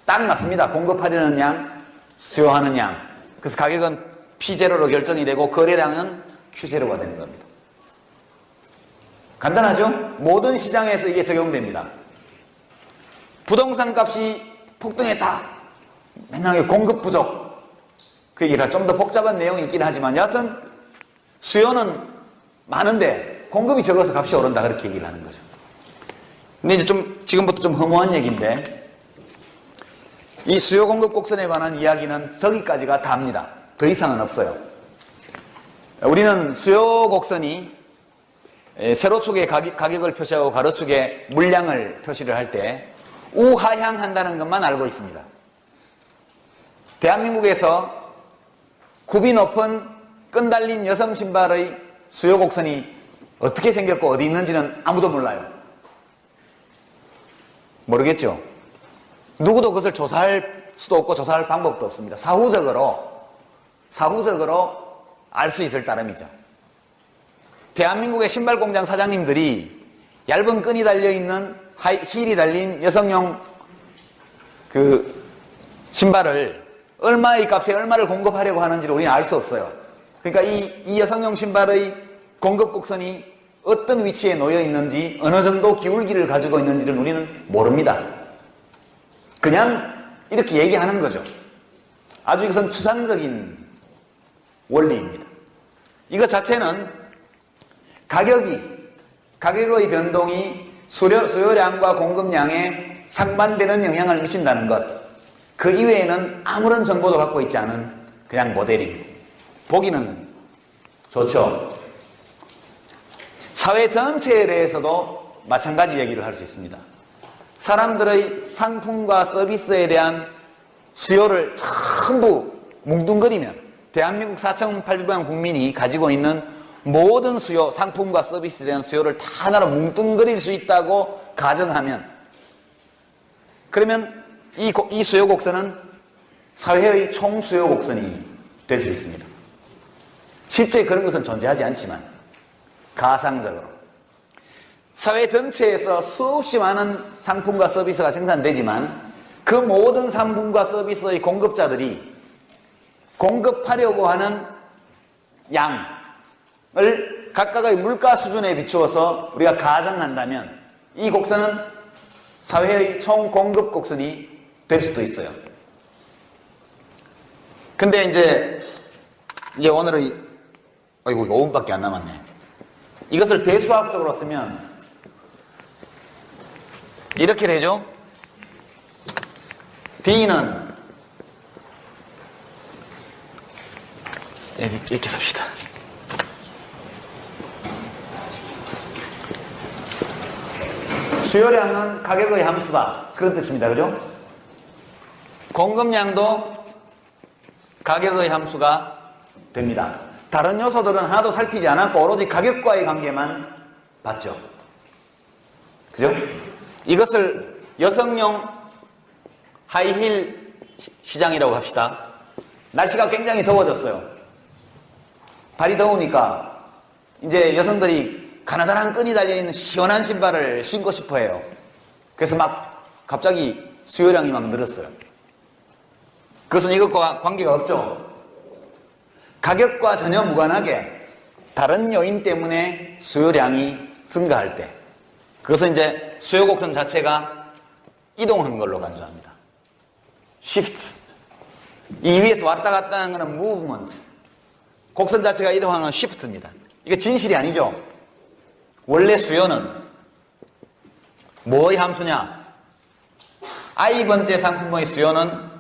Speaker 1: 딱 맞습니다. 공급하려는 양, 수요하는 양. 그래서 가격은 P0로 결정이 되고 거래량은 Q0가 되는 겁니다. 간단하죠? 모든 시장에서 이게 적용됩니다. 부동산 값이 폭등했다. 맨날 공급 부족. 그 얘기라 좀 더 복잡한 내용이 있긴 하지만 여하튼 수요는 많은데 공급이 적어서 값이 오른다. 그렇게 얘기를 하는 거죠. 근데 이제 지금부터 좀 허무한 얘기인데 이 수요 공급 곡선에 관한 이야기는 저기까지가 다입니다. 더 이상은 없어요. 우리는 수요 곡선이 세로축에 가격을 표시하고 가로축에 물량을 표시를 할 때 우하향한다는 것만 알고 있습니다. 대한민국에서 굽이 높은 끈 달린 여성 신발의 수요 곡선이 어떻게 생겼고 어디 있는지는 아무도 몰라요. 모르겠죠. 누구도 그것을 조사할 수도 없고 조사할 방법도 없습니다. 사후적으로 알 수 있을 따름이죠. 대한민국의 신발 공장 사장님들이 얇은 끈이 달려있는 힐이 달린 여성용 그 신발을 얼마의 값에 얼마를 공급하려고 하는지를 우리는 알 수 없어요. 그러니까 이 여성용 신발의 공급 곡선이 어떤 위치에 놓여 있는지 어느 정도 기울기를 가지고 있는지를 우리는 모릅니다. 그냥 이렇게 얘기하는 거죠. 아주 이것은 추상적인 원리입니다. 이것 자체는 가격의 변동이 수요량과 공급량에 상반되는 영향을 미친다는 것, 그 이외에는 아무런 정보도 갖고 있지 않은 그냥 모델입니다. 보기는 좋죠. 사회 전체에 대해서도 마찬가지 얘기를 할 수 있습니다. 사람들의 상품과 서비스에 대한 수요를 전부 뭉뚱그리면 대한민국 4,800만 국민이 가지고 있는 모든 수요, 상품과 서비스에 대한 수요를 다 하나로 뭉뚱그릴 수 있다고 가정하면, 그러면 이 수요 곡선은 사회의 총 수요 곡선이 될 수 있습니다. 실제 그런 것은 존재하지 않지만 가상적으로 사회 전체에서 수없이 많은 상품과 서비스가 생산되지만 그 모든 상품과 서비스의 공급자들이 공급하려고 하는 양을 각각의 물가 수준에 비추어서 우리가 가정한다면 이 곡선은 사회의 총 공급 곡선이 될 수도 있어요. 근데 이제 오늘의, 이거 5분밖에 안 남았네. 이것을 대수학적으로 쓰면 이렇게 되죠. D는 이렇게 씁시다. 수요량은 가격의 함수다, 그런 뜻입니다. 그죠? 공급량도 가격의 함수가 됩니다. 다른 요소들은 하나도 살피지 않았고 오로지 가격과의 관계만 봤죠. 그죠? 이것을 여성용 하이힐 시장이라고 합시다. 날씨가 굉장히 더워졌어요. 발이 더우니까 이제 여성들이 가나다란 끈이 달려있는 시원한 신발을 신고 싶어 해요. 그래서 막 갑자기 수요량이 막 늘었어요. 그것은 이것과 관계가 없죠. 가격과 전혀 무관하게 다른 요인 때문에 수요량이 증가할 때, 그것은 이제 수요 곡선 자체가 이동한 걸로 간주합니다. shift. 이 위에서 왔다 갔다 하는 것은 movement. 곡선 자체가 이동하는 건 shift입니다. 이게 진실이 아니죠. 원래 수요는 뭐의 함수냐? i번째 상품의 수요는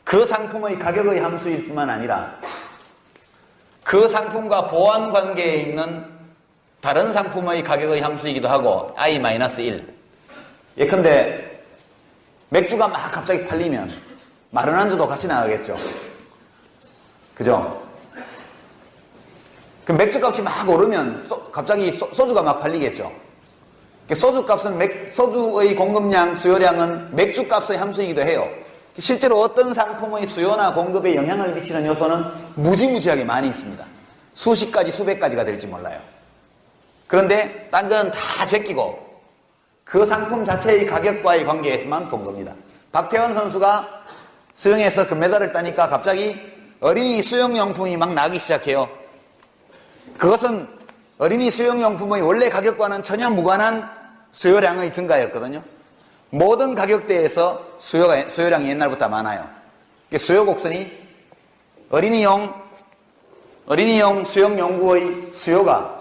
Speaker 1: 그 상품의 가격의 함수일 뿐만 아니라 그 상품과 보완 관계에 있는 다른 상품의 가격의 함수이기도 하고 i-1. 예컨대 맥주가 막 갑자기 팔리면 마른 안주도 같이 나가겠죠. 그죠? 그 맥주 값이 막 오르면 갑자기 소주가 막 팔리겠죠. 소주 값은 소주의 공급량, 수요량은 맥주 값의 함수이기도 해요. 실제로 어떤 상품의 수요나 공급에 영향을 미치는 요소는 무지무지하게 많이 있습니다. 수십 가지, 수백 가지가 될지 몰라요. 그런데 딴 건 다 제끼고 그 상품 자체의 가격과의 관계에서만 본 겁니다. 박태원 선수가 수영에서 금메달을 따니까 갑자기 어린이 수영용품이 막 나기 시작해요. 그것은 어린이 수영용품의 원래 가격과는 전혀 무관한 수요량의 증가였거든요. 모든 가격대에서 수요량이 옛날부터 많아요. 수요 곡선이 어린이용 수영용구의 수요가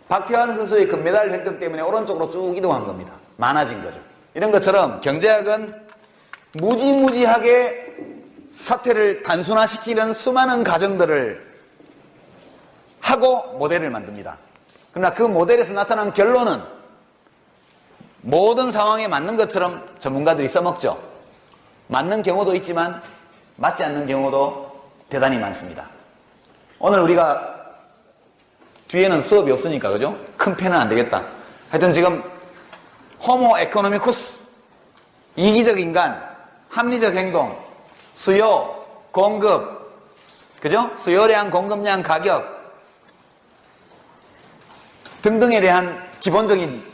Speaker 1: 박태환 선수의 금메달 획득 때문에 오른쪽으로 쭉 이동한 겁니다. 많아진 거죠. 이런 것처럼 경제학은 무지무지하게 사태를 단순화시키는 수많은 가정들을 하고 모델을 만듭니다. 그러나 그 모델에서 나타난 결론은 모든 상황에 맞는 것처럼 전문가들이 써먹죠. 맞는 경우도 있지만 맞지 않는 경우도 대단히 많습니다. 오늘 우리가 뒤에는 수업이 없으니까, 그죠? 큰 펜은 안 되겠다. 하여튼 지금 호모 에코노미쿠스, 이기적 인간, 합리적 행동, 수요, 공급, 그죠? 수요량, 공급량, 가격 등등에 대한 기본적인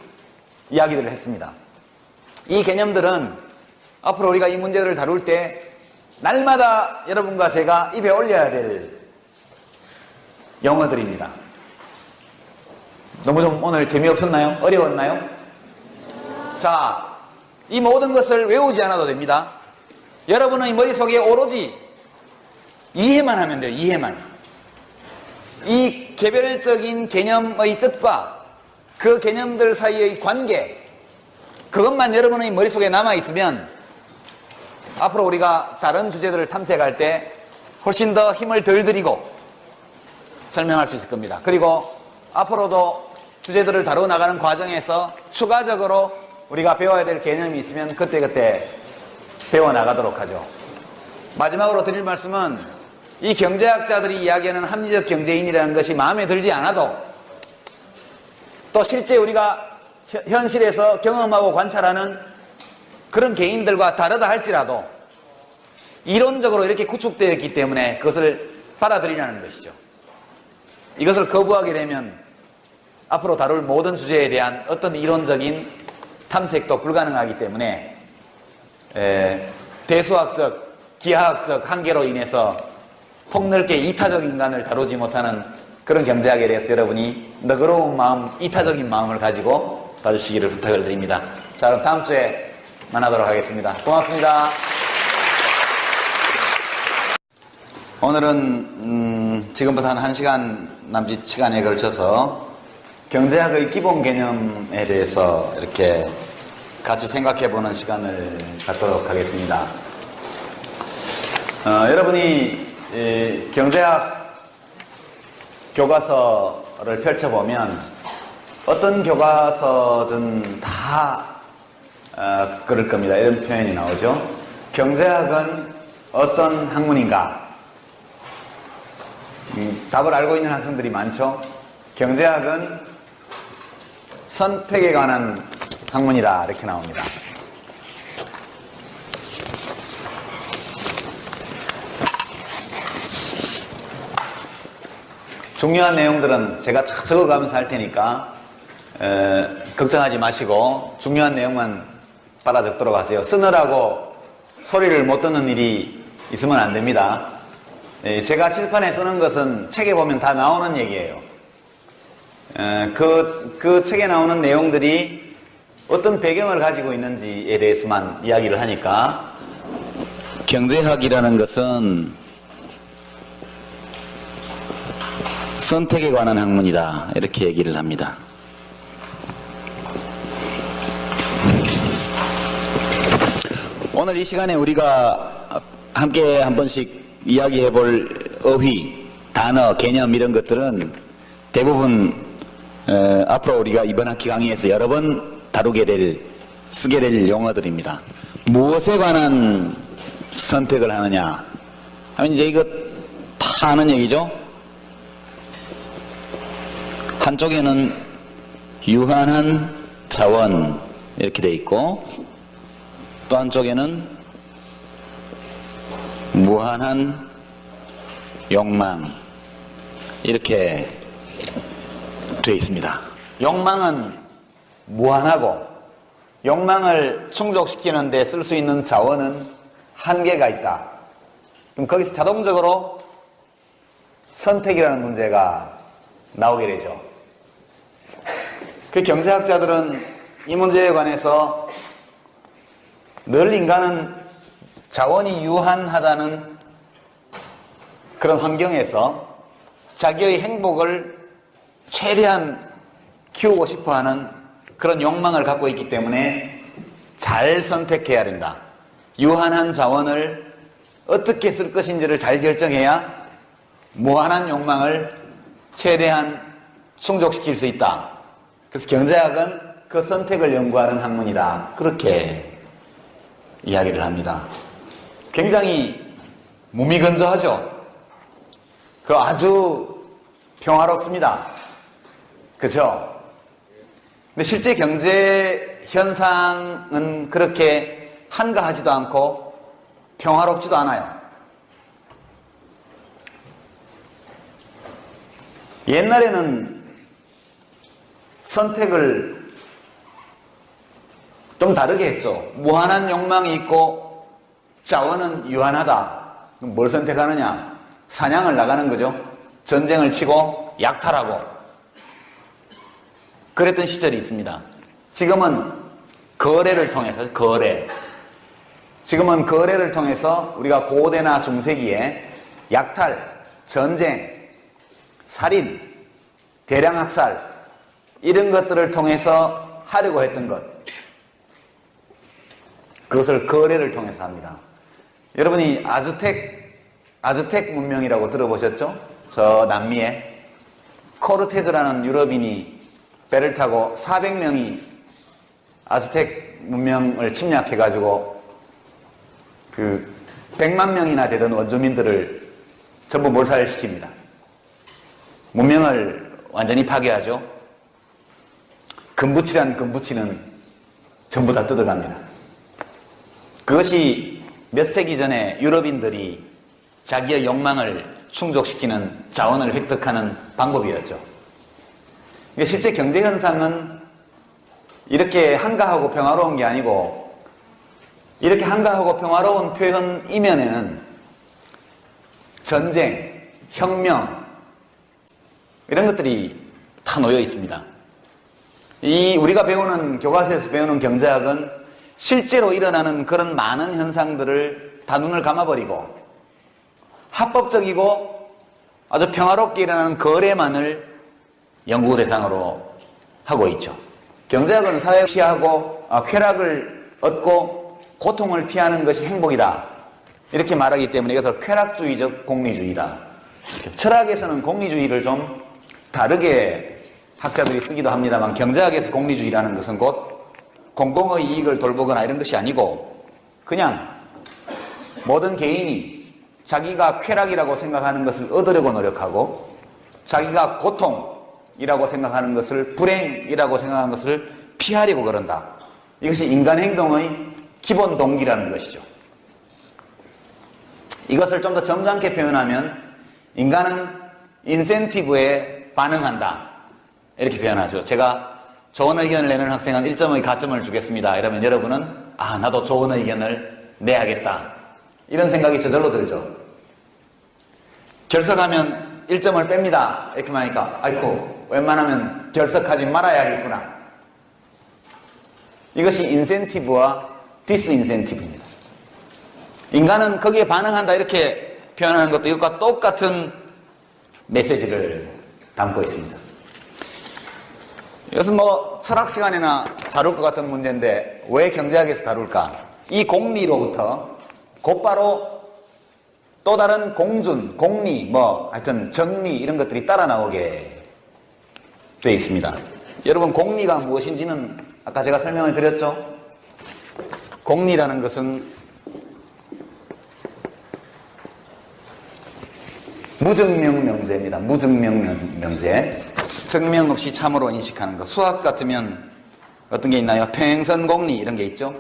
Speaker 1: 이야기들을 했습니다. 이 개념들은 앞으로 우리가 이 문제를 다룰 때 날마다 여러분과 제가 입에 올려야 될 영어들입니다. 너무 좀 오늘 재미없었나요? 어려웠나요? 자, 이 모든 것을 외우지 않아도 됩니다. 여러분의 머릿속에 오로지 이해만 하면 돼요. 이해만. 이 개별적인 개념의 뜻과 그 개념들 사이의 관계, 그것만 여러분의 머릿속에 남아있으면 앞으로 우리가 다른 주제들을 탐색할 때 훨씬 더 힘을 덜 들이고 설명할 수 있을 겁니다. 그리고 앞으로도 주제들을 다루어 나가는 과정에서 추가적으로 우리가 배워야 될 개념이 있으면 그때그때 배워나가도록 하죠. 마지막으로 드릴 말씀은 이 경제학자들이 이야기하는 합리적 경제인이라는 것이 마음에 들지 않아도 또 실제 우리가 현실에서 경험하고 관찰하는 그런 개인들과 다르다 할지라도 이론적으로 이렇게 구축되어 있기 때문에 그것을 받아들이라는 것이죠. 이것을 거부하게 되면 앞으로 다룰 모든 주제에 대한 어떤 이론적인 탐색도 불가능하기 때문에 대수학적, 기하학적 한계로 인해서 폭넓게 이타적 인간을 다루지 못하는 그런 경제학에 대해서 여러분이 너그러운 마음, 이타적인 마음을 가지고 봐주시기를 부탁을 드립니다. 자, 그럼 다음 주에 만나도록 하겠습니다. 고맙습니다. 오늘은 지금부터 한 1시간 남짓 시간에 걸쳐서 경제학의 기본 개념에 대해서 이렇게 같이 생각해보는 시간을 갖도록 하겠습니다. 여러분이 경제학 교과서를 펼쳐보면 어떤 교과서든 다 그럴 겁니다. 이런 표현이 나오죠. 경제학은 어떤 학문인가? 답을 알고 있는 학생들이 많죠. 경제학은 선택에 관한 학문이다, 이렇게 나옵니다. 중요한 내용들은 제가 다 적어가면서 할 테니까 걱정하지 마시고 중요한 내용만 빨아 적도록 하세요. 쓰느라고 소리를 못 듣는 일이 있으면 안 됩니다. 제가 칠판에 쓰는 것은 책에 보면 다 나오는 얘기예요. 그 책에 나오는 내용들이 어떤 배경을 가지고 있는지에 대해서만 이야기를 하니까 경제학이라는 것은 선택에 관한 학문이다, 이렇게 얘기를 합니다. 오늘 이 시간에 우리가 함께 한 번씩 이야기해 볼 어휘, 단어, 개념 이런 것들은 대부분 앞으로 우리가 이번 학기 강의에서 여러 번 쓰게 될 용어들입니다. 무엇에 관한 선택을 하느냐 하면 이제 이거 다 아는 얘기죠. 한쪽에는 유한한 자원 이렇게 돼 있고 또 한쪽에는 무한한 욕망 이렇게 되어 있습니다. 욕망은 무한하고 욕망을 충족시키는 데 쓸 수 있는 자원은 한계가 있다. 그럼 거기서 자동적으로 선택이라는 문제가 나오게 되죠. 그 경제학자들은 이 문제에 관해서 늘 인간은 자원이 유한하다는 그런 환경에서 자기의 행복을 최대한 키우고 싶어하는 그런 욕망을 갖고 있기 때문에 잘 선택해야 된다. 유한한 자원을 어떻게 쓸 것인지를 잘 결정해야 무한한 욕망을 최대한 충족시킬 수 있다. 그래서 경제학은 그 선택을 연구하는 학문이다. 그렇게 이야기를 합니다. 굉장히 무미건조하죠. 그 아주 평화롭습니다. 그렇죠? 근데 실제 경제 현상은 그렇게 한가하지도 않고 평화롭지도 않아요. 옛날에는 선택을 좀 다르게 했죠. 무한한 욕망이 있고 자원은 유한하다. 그럼 뭘 선택하느냐? 사냥을 나가는 거죠. 전쟁을 치고 약탈하고 그랬던 시절이 있습니다. 지금은 거래를 통해서 지금은 거래를 통해서 우리가 고대나 중세기에 약탈, 전쟁, 살인, 대량 학살 이런 것들을 통해서 하려고 했던 것, 그것을 거래를 통해서 합니다. 여러분이 아즈텍 문명이라고 들어보셨죠? 저 남미에 코르테즈라는 유럽인이 배를 타고 400명이 아즈텍 문명을 침략해가지고 그 100만 명이나 되던 원주민들을 전부 몰살시킵니다. 문명을 완전히 파괴하죠. 금붙이란 금붙이는 전부 다 뜯어갑니다. 그것이 몇 세기 전에 유럽인들이 자기의 욕망을 충족시키는 자원을 획득하는 방법이었죠. 실제 경제 현상은 이렇게 한가하고 평화로운 게 아니고, 이렇게 한가하고 평화로운 표현 이면에는 전쟁, 혁명 이런 것들이 다 놓여 있습니다. 이 우리가 배우는 교과서에서 배우는 경제학은 실제로 일어나는 그런 많은 현상들을 다 눈을 감아버리고 합법적이고 아주 평화롭게 일어나는 거래만을 연구 대상으로 하고 있죠. 경제학은 사회 피하고 쾌락을 얻고 고통을 피하는 것이 행복이다 이렇게 말하기 때문에 이것을 쾌락주의적 공리주의다. 철학에서는 공리주의를 좀 다르게 학자들이 쓰기도 합니다만, 경제학에서 공리주의라는 것은 곧 공공의 이익을 돌보거나 이런 것이 아니고 그냥 모든 개인이 자기가 쾌락이라고 생각하는 것을 얻으려고 노력하고 자기가 고통이라고 생각하는 것을, 불행이라고 생각하는 것을 피하려고 그런다. 이것이 인간 행동의 기본 동기라는 것이죠. 이것을 좀 더 점잖게 표현하면 인간은 인센티브에 반응한다 이렇게 표현하죠. 제가 좋은 의견을 내는 학생은 1점의 가점을 주겠습니다 이러면 여러분은 나도 좋은 의견을 내야겠다 이런 생각이 저절로 들죠. 결석하면 1점을 뺍니다 이렇게 하니까 아이고 웬만하면 결석하지 말아야겠구나. 이것이 인센티브와 디스인센티브입니다. 인간은 거기에 반응한다 이렇게 표현하는 것도 이것과 똑같은 메시지를 담고 있습니다. 이것은 철학 시간에나 다룰 것 같은 문제인데 왜 경제학에서 다룰까? 이 공리로부터 곧바로 또 다른 공준, 공리, 하여튼 정리 이런 것들이 따라 나오게 되어 있습니다. 여러분, 공리가 무엇인지는 아까 제가 설명을 드렸죠? 공리라는 것은 무증명 명제입니다. 무증명 명제. 증명 없이 참으로 인식하는 것. 수학 같으면 어떤 게 있나요? 평행선 공리 이런 게 있죠.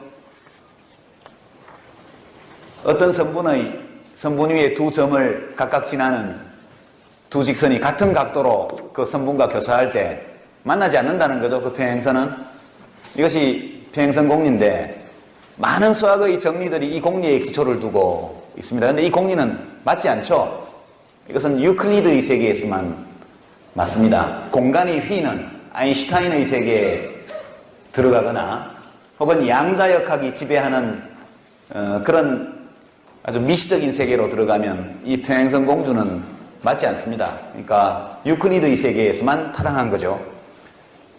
Speaker 1: 어떤 선분 위에 두 점을 각각 지나는 두 직선이 같은 각도로 그 선분과 교차할 때 만나지 않는다는 거죠. 그 평행선은. 이것이 평행선 공리인데 많은 수학의 정리들이 이 공리에 기초를 두고 있습니다. 그런데 이 공리는 맞지 않죠. 이것은 유클리드의 세계에서만 맞습니다. 공간의 휘는 아인슈타인의 세계에 들어가거나 혹은 양자역학이 지배하는 그런 아주 미시적인 세계로 들어가면 이 평행선 공주는 맞지 않습니다. 그러니까 유클리드의 세계에서만 타당한 거죠.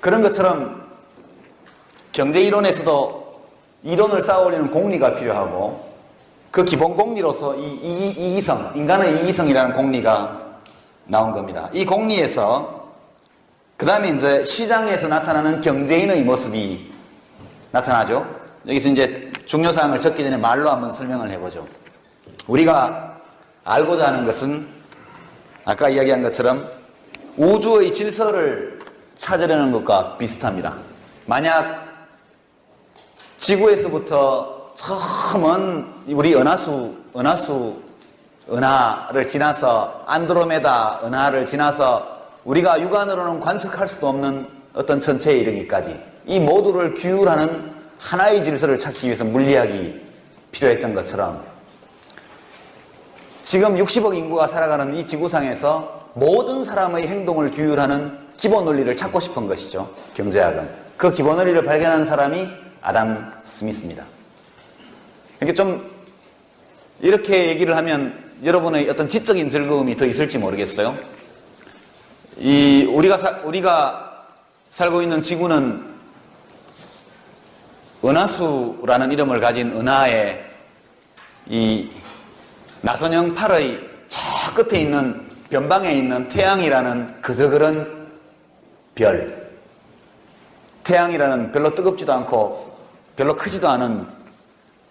Speaker 1: 그런 것처럼 경제이론에서도 이론을 쌓아올리는 공리가 필요하고 그 기본 공리로서 이 이성, 인간의 이성이라는 공리가 나온 겁니다. 이 공리에서 그 다음에 이제 시장에서 나타나는 경제인의 모습이 나타나죠. 여기서 이제 중요사항을 적기 전에 말로 한번 설명을 해보죠. 우리가 알고자 하는 것은 아까 이야기한 것처럼 우주의 질서를 찾으려는 것과 비슷합니다. 만약 지구에서부터 처음은 우리 은하를 지나서 안드로메다 은하를 지나서 우리가 육안으로는 관측할 수도 없는 어떤 천체에 이르기까지 이 모두를 규율하는 하나의 질서를 찾기 위해서 물리학이 필요했던 것처럼 지금 60억 인구가 살아가는 이 지구상에서 모든 사람의 행동을 규율하는 기본 원리를 찾고 싶은 것이죠. 경제학은. 그 기본 원리를 발견한 사람이 아담 스미스입니다. 이렇게 좀 이렇게 얘기를 하면 여러분의 어떤 지적인 즐거움이 더 있을지 모르겠어요. 우리가 살고 있는 지구는 은하수라는 이름을 가진 은하의 이 나선형 8의 저 끝에 있는 변방에 있는 태양이라는 그저 그런 별. 태양이라는 별로 뜨겁지도 않고 별로 크지도 않은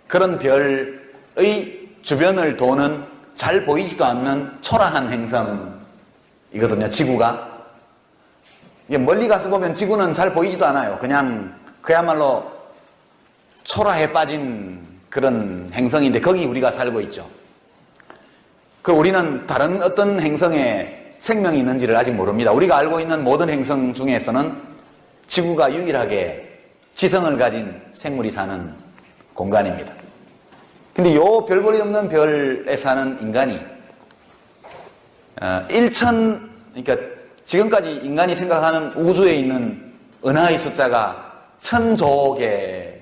Speaker 1: 그런 별의 주변을 도는 잘 보이지도 않는 초라한 행성이거든요, 지구가. 멀리 가서 보면 지구는 잘 보이지도 않아요. 그냥 그야말로 초라해 빠진 그런 행성인데 거기 우리가 살고 있죠. 그 우리는 다른 어떤 행성에 생명이 있는지를 아직 모릅니다. 우리가 알고 있는 모든 행성 중에서는 지구가 유일하게 지성을 가진 생물이 사는 공간입니다. 근데 요 별볼이 없는 별에 사는 인간이 그러니까 지금까지 인간이 생각하는 우주에 있는 은하의 숫자가 1000조 개,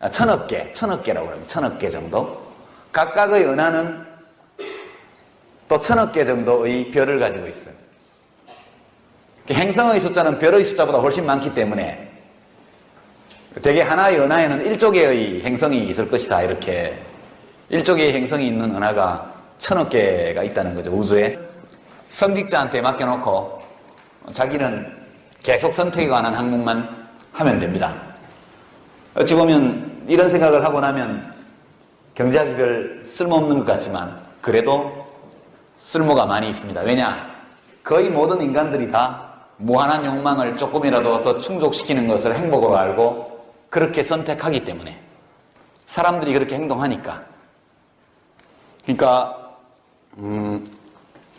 Speaker 1: 1000억 개라고 합니다. 1000억 개 정도. 각각의 은하는 또 1000억 개 정도의 별을 가지고 있어요. 행성의 숫자는 별의 숫자보다 훨씬 많기 때문에 되게 하나의 은하에는 1조 개의 행성이 있을 것이다. 이렇게 1조 개의 행성이 있는 은하가 1000억 개가 있다는 거죠. 우주에. 선직자한테 맡겨놓고 자기는 계속 선택에 관한 항목만 하면 됩니다. 어찌 보면 이런 생각을 하고 나면 경제학이 별 쓸모없는 것 같지만 그래도 쓸모가 많이 있습니다. 왜냐? 거의 모든 인간들이 다 무한한 욕망을 조금이라도 더 충족시키는 것을 행복으로 알고 그렇게 선택하기 때문에 사람들이 그렇게 행동하니까. 그러니까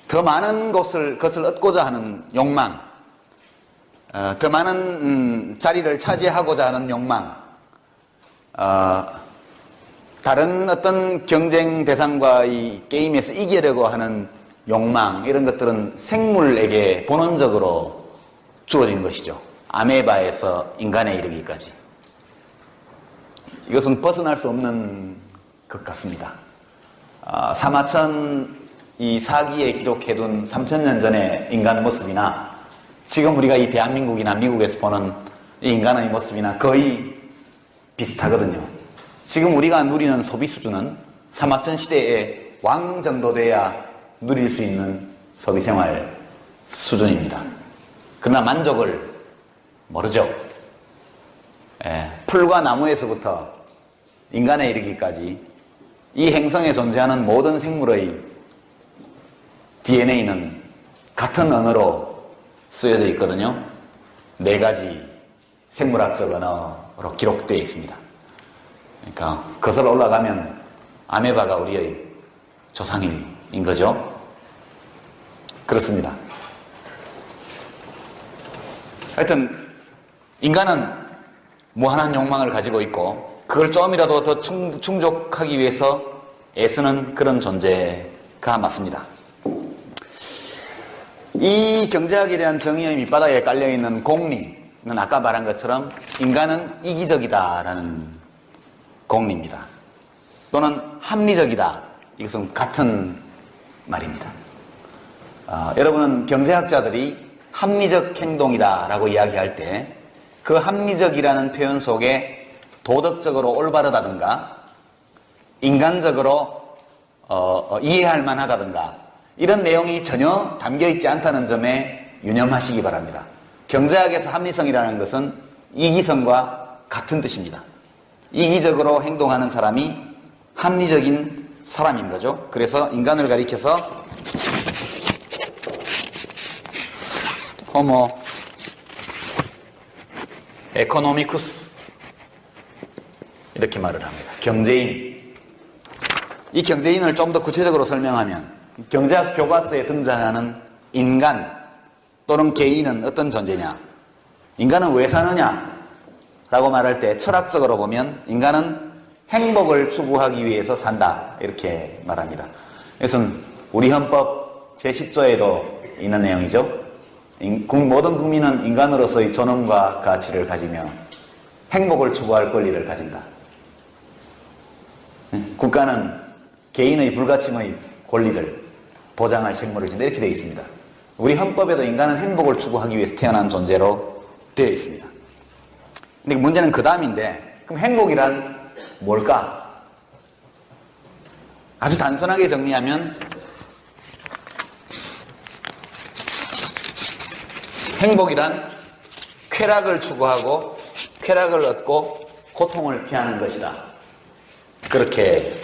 Speaker 1: 더 많은 것을 얻고자 하는 욕망, 더 많은 자리를 차지하고자 하는 욕망, 다른 어떤 경쟁 대상과의 게임에서 이기려고 하는 욕망, 이런 것들은 생물에게 본원적으로 주어진 것이죠. 아메바에서 인간에 이르기까지. 이것은 벗어날 수 없는 것 같습니다. 사마천 이 사기에 기록해둔 3000년 전의 인간 모습이나 지금 우리가 이 대한민국이나 미국에서 보는 이 인간의 모습이나 거의 비슷하거든요. 지금 우리가 누리는 소비 수준은 사마천 시대의 왕 정도 돼야 누릴 수 있는 소비 생활 수준입니다. 그러나 만족을 모르죠. 풀과 나무에서부터 인간에 이르기까지 이 행성에 존재하는 모든 생물의 DNA는 같은 언어로 쓰여져 있거든요. 4가지 생물학적 언어로 기록되어 있습니다. 그러니까 거슬러 올라가면 아메바가 우리의 조상인 거죠. 그렇습니다. 하여튼 인간은 무한한 욕망을 가지고 있고 그걸 조금이라도 더 충족하기 위해서 애쓰는 그런 존재가 맞습니다. 이 경제학에 대한 정의의 밑바닥에 깔려있는 공리는 아까 말한 것처럼 인간은 이기적이다라는 공리입니다. 또는 합리적이다. 이것은 같은 말입니다. 여러분은 경제학자들이 합리적 행동이다라고 이야기할 때 그 합리적이라는 표현 속에 도덕적으로 올바르다든가 인간적으로 이해할 만하다든가 이런 내용이 전혀 담겨있지 않다는 점에 유념하시기 바랍니다. 경제학에서 합리성이라는 것은 이기성과 같은 뜻입니다. 이기적으로 행동하는 사람이 합리적인 사람인 거죠. 그래서 인간을 가리켜서 호모 에코노미쿠스 이렇게 말을 합니다. 경제인. 이 경제인을 좀 더 구체적으로 설명하면 경제학 교과서에 등장하는 인간 또는 개인은 어떤 존재냐? 인간은 왜 사느냐? 라고 말할 때 철학적으로 보면 인간은 행복을 추구하기 위해서 산다. 이렇게 말합니다. 이것은 우리 헌법 제10조에도 있는 내용이죠. 모든 국민은 인간으로서의 존엄과 가치를 가지며 행복을 추구할 권리를 가진다. 국가는 개인의 불가침의 권리를 보장할 책무를 진다. 이렇게 되어 있습니다. 우리 헌법에도 인간은 행복을 추구하기 위해서 태어난 존재로 되어 있습니다. 근데 문제는 그 다음인데 그럼 행복이란 뭘까? 아주 단순하게 정리하면 행복이란 쾌락을 추구하고 쾌락을 얻고 고통을 피하는 것이다. 그렇게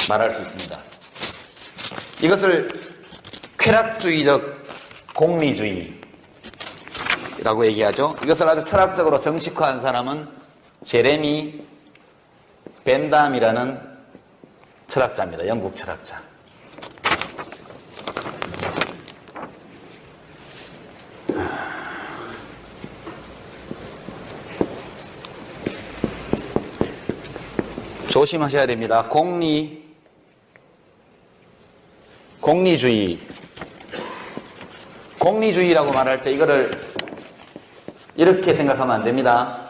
Speaker 1: 말할 수 있습니다. 이것을 쾌락주의적 공리주의라고 얘기하죠. 이것을 아주 철학적으로 정식화한 사람은 제레미 벤담이라는 철학자입니다. 영국 철학자. 조심하셔야 됩니다. 공리주의라고 말할 때 이거를 이렇게 생각하면 안 됩니다.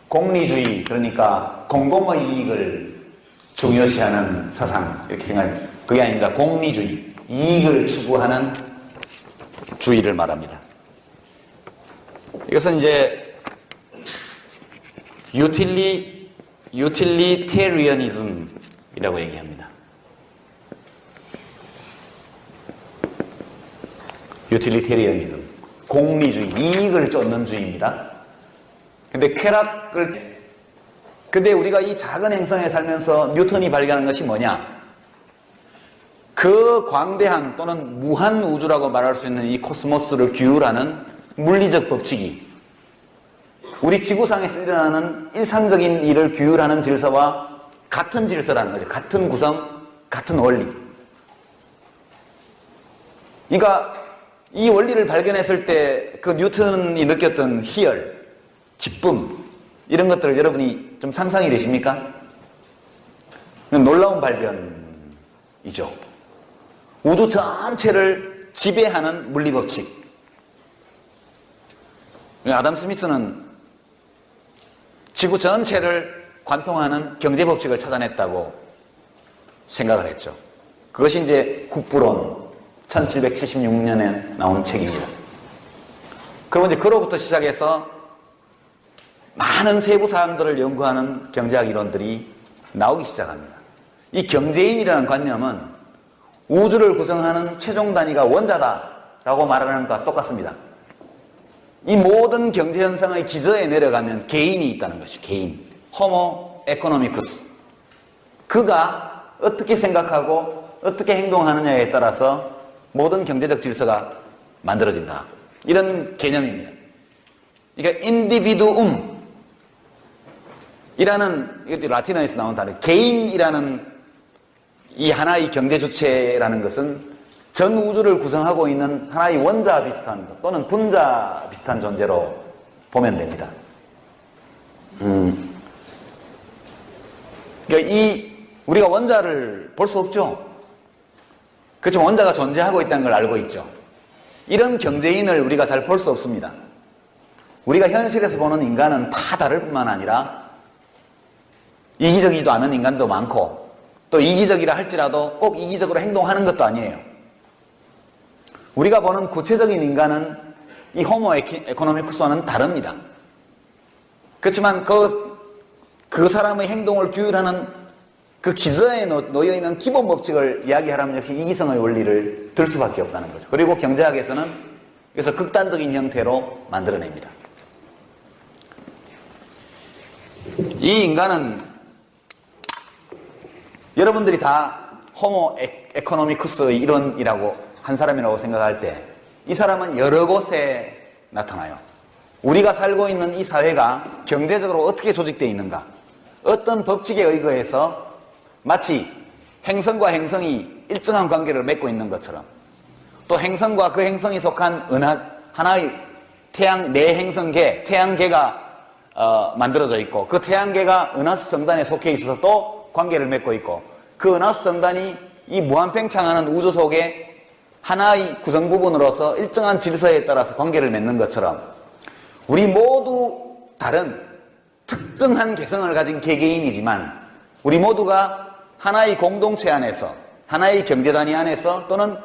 Speaker 1: 공리주의, 그러니까 공공의 이익을 중요시하는 사상, 이렇게 생각해요. 그게 아닙니다. 공리주의, 이익을 추구하는 주의를 말합니다. 이것은 이제 유틸리테리어니즘이라고 얘기합니다. 유틸리테리어니즘, 공리주의, 이익을 쫓는 주의입니다. 근데 우리가 이 작은 행성에 살면서 뉴턴이 발견한 것이 뭐냐? 그 광대한 또는 무한 우주라고 말할 수 있는 이 코스모스를 규율하는 물리적 법칙이 우리 지구상에서 일어나는 일상적인 일을 규율하는 질서와 같은 질서라는 거죠. 같은 구성, 같은 원리. 그러니까 이 원리를 발견했을 때 그 뉴턴이 느꼈던 희열, 기쁨, 이런 것들을 여러분이 좀 상상이 되십니까? 놀라운 발견이죠. 우주 전체를 지배하는 물리법칙. 아담 스미스는 지구 전체를 관통하는 경제법칙을 찾아냈다고 생각을 했죠. 그것이 이제 국부론 1776년에 나온 책입니다. 그러면 이제 그로부터 시작해서 많은 세부 사항들을 연구하는 경제학 이론들이 나오기 시작합니다. 이 경제인이라는 관념은 우주를 구성하는 최종 단위가 원자다라고 말하는 것과 똑같습니다. 이 모든 경제 현상의 기저에 내려가면 개인이 있다는 것이죠. 개인. 호모 에코노미쿠스. 그가 어떻게 생각하고 어떻게 행동하느냐에 따라서 모든 경제적 질서가 만들어진다. 이런 개념입니다. 그러니까 인디비두움 이라는, 이것도 라틴어에서 나온 단어, 개인이라는 이 하나의 경제 주체라는 것은 전 우주를 구성하고 있는 하나의 원자 비슷한 것 또는 분자 비슷한 존재로 보면 됩니다. 그러니까 우리가 원자를 볼 수 없죠. 그렇지만 원자가 존재하고 있다는 걸 알고 있죠. 이런 경제인을 우리가 잘 볼 수 없습니다. 우리가 현실에서 보는 인간은 다 다를 뿐만 아니라 이기적이지도 않은 인간도 많고 또 이기적이라 할지라도 꼭 이기적으로 행동하는 것도 아니에요. 우리가 보는 구체적인 인간은 이 호모 에코노미쿠스와는 다릅니다. 그렇지만 그 사람의 행동을 규율하는 그 기저에 놓여있는 기본 법칙을 이야기하려면 역시 이기성의 원리를 들 수밖에 없다는 거죠. 그리고 경제학에서는 그래서 극단적인 형태로 만들어냅니다. 이 인간은 여러분들이 다 호모 에코노미쿠스의 일원이라고 한 사람이라고 생각할 때 이 사람은 여러 곳에 나타나요. 우리가 살고 있는 이 사회가 경제적으로 어떻게 조직되어 있는가, 어떤 법칙에 의거해서 마치 행성과 행성이 일정한 관계를 맺고 있는 것처럼 또 행성과 그 행성이 속한 하나의 내행성계, 태양계가 만들어져 있고 그 태양계가 은하수 성단에 속해 있어서 또 관계를 맺고 있고 그 은하수 성단이 이 무한팽창하는 우주 속에 하나의 구성 부분으로서 일정한 질서에 따라서 관계를 맺는 것처럼 우리 모두 다른 특정한 개성을 가진 개개인이지만 우리 모두가 하나의 공동체 안에서 하나의 경제단위 안에서 또는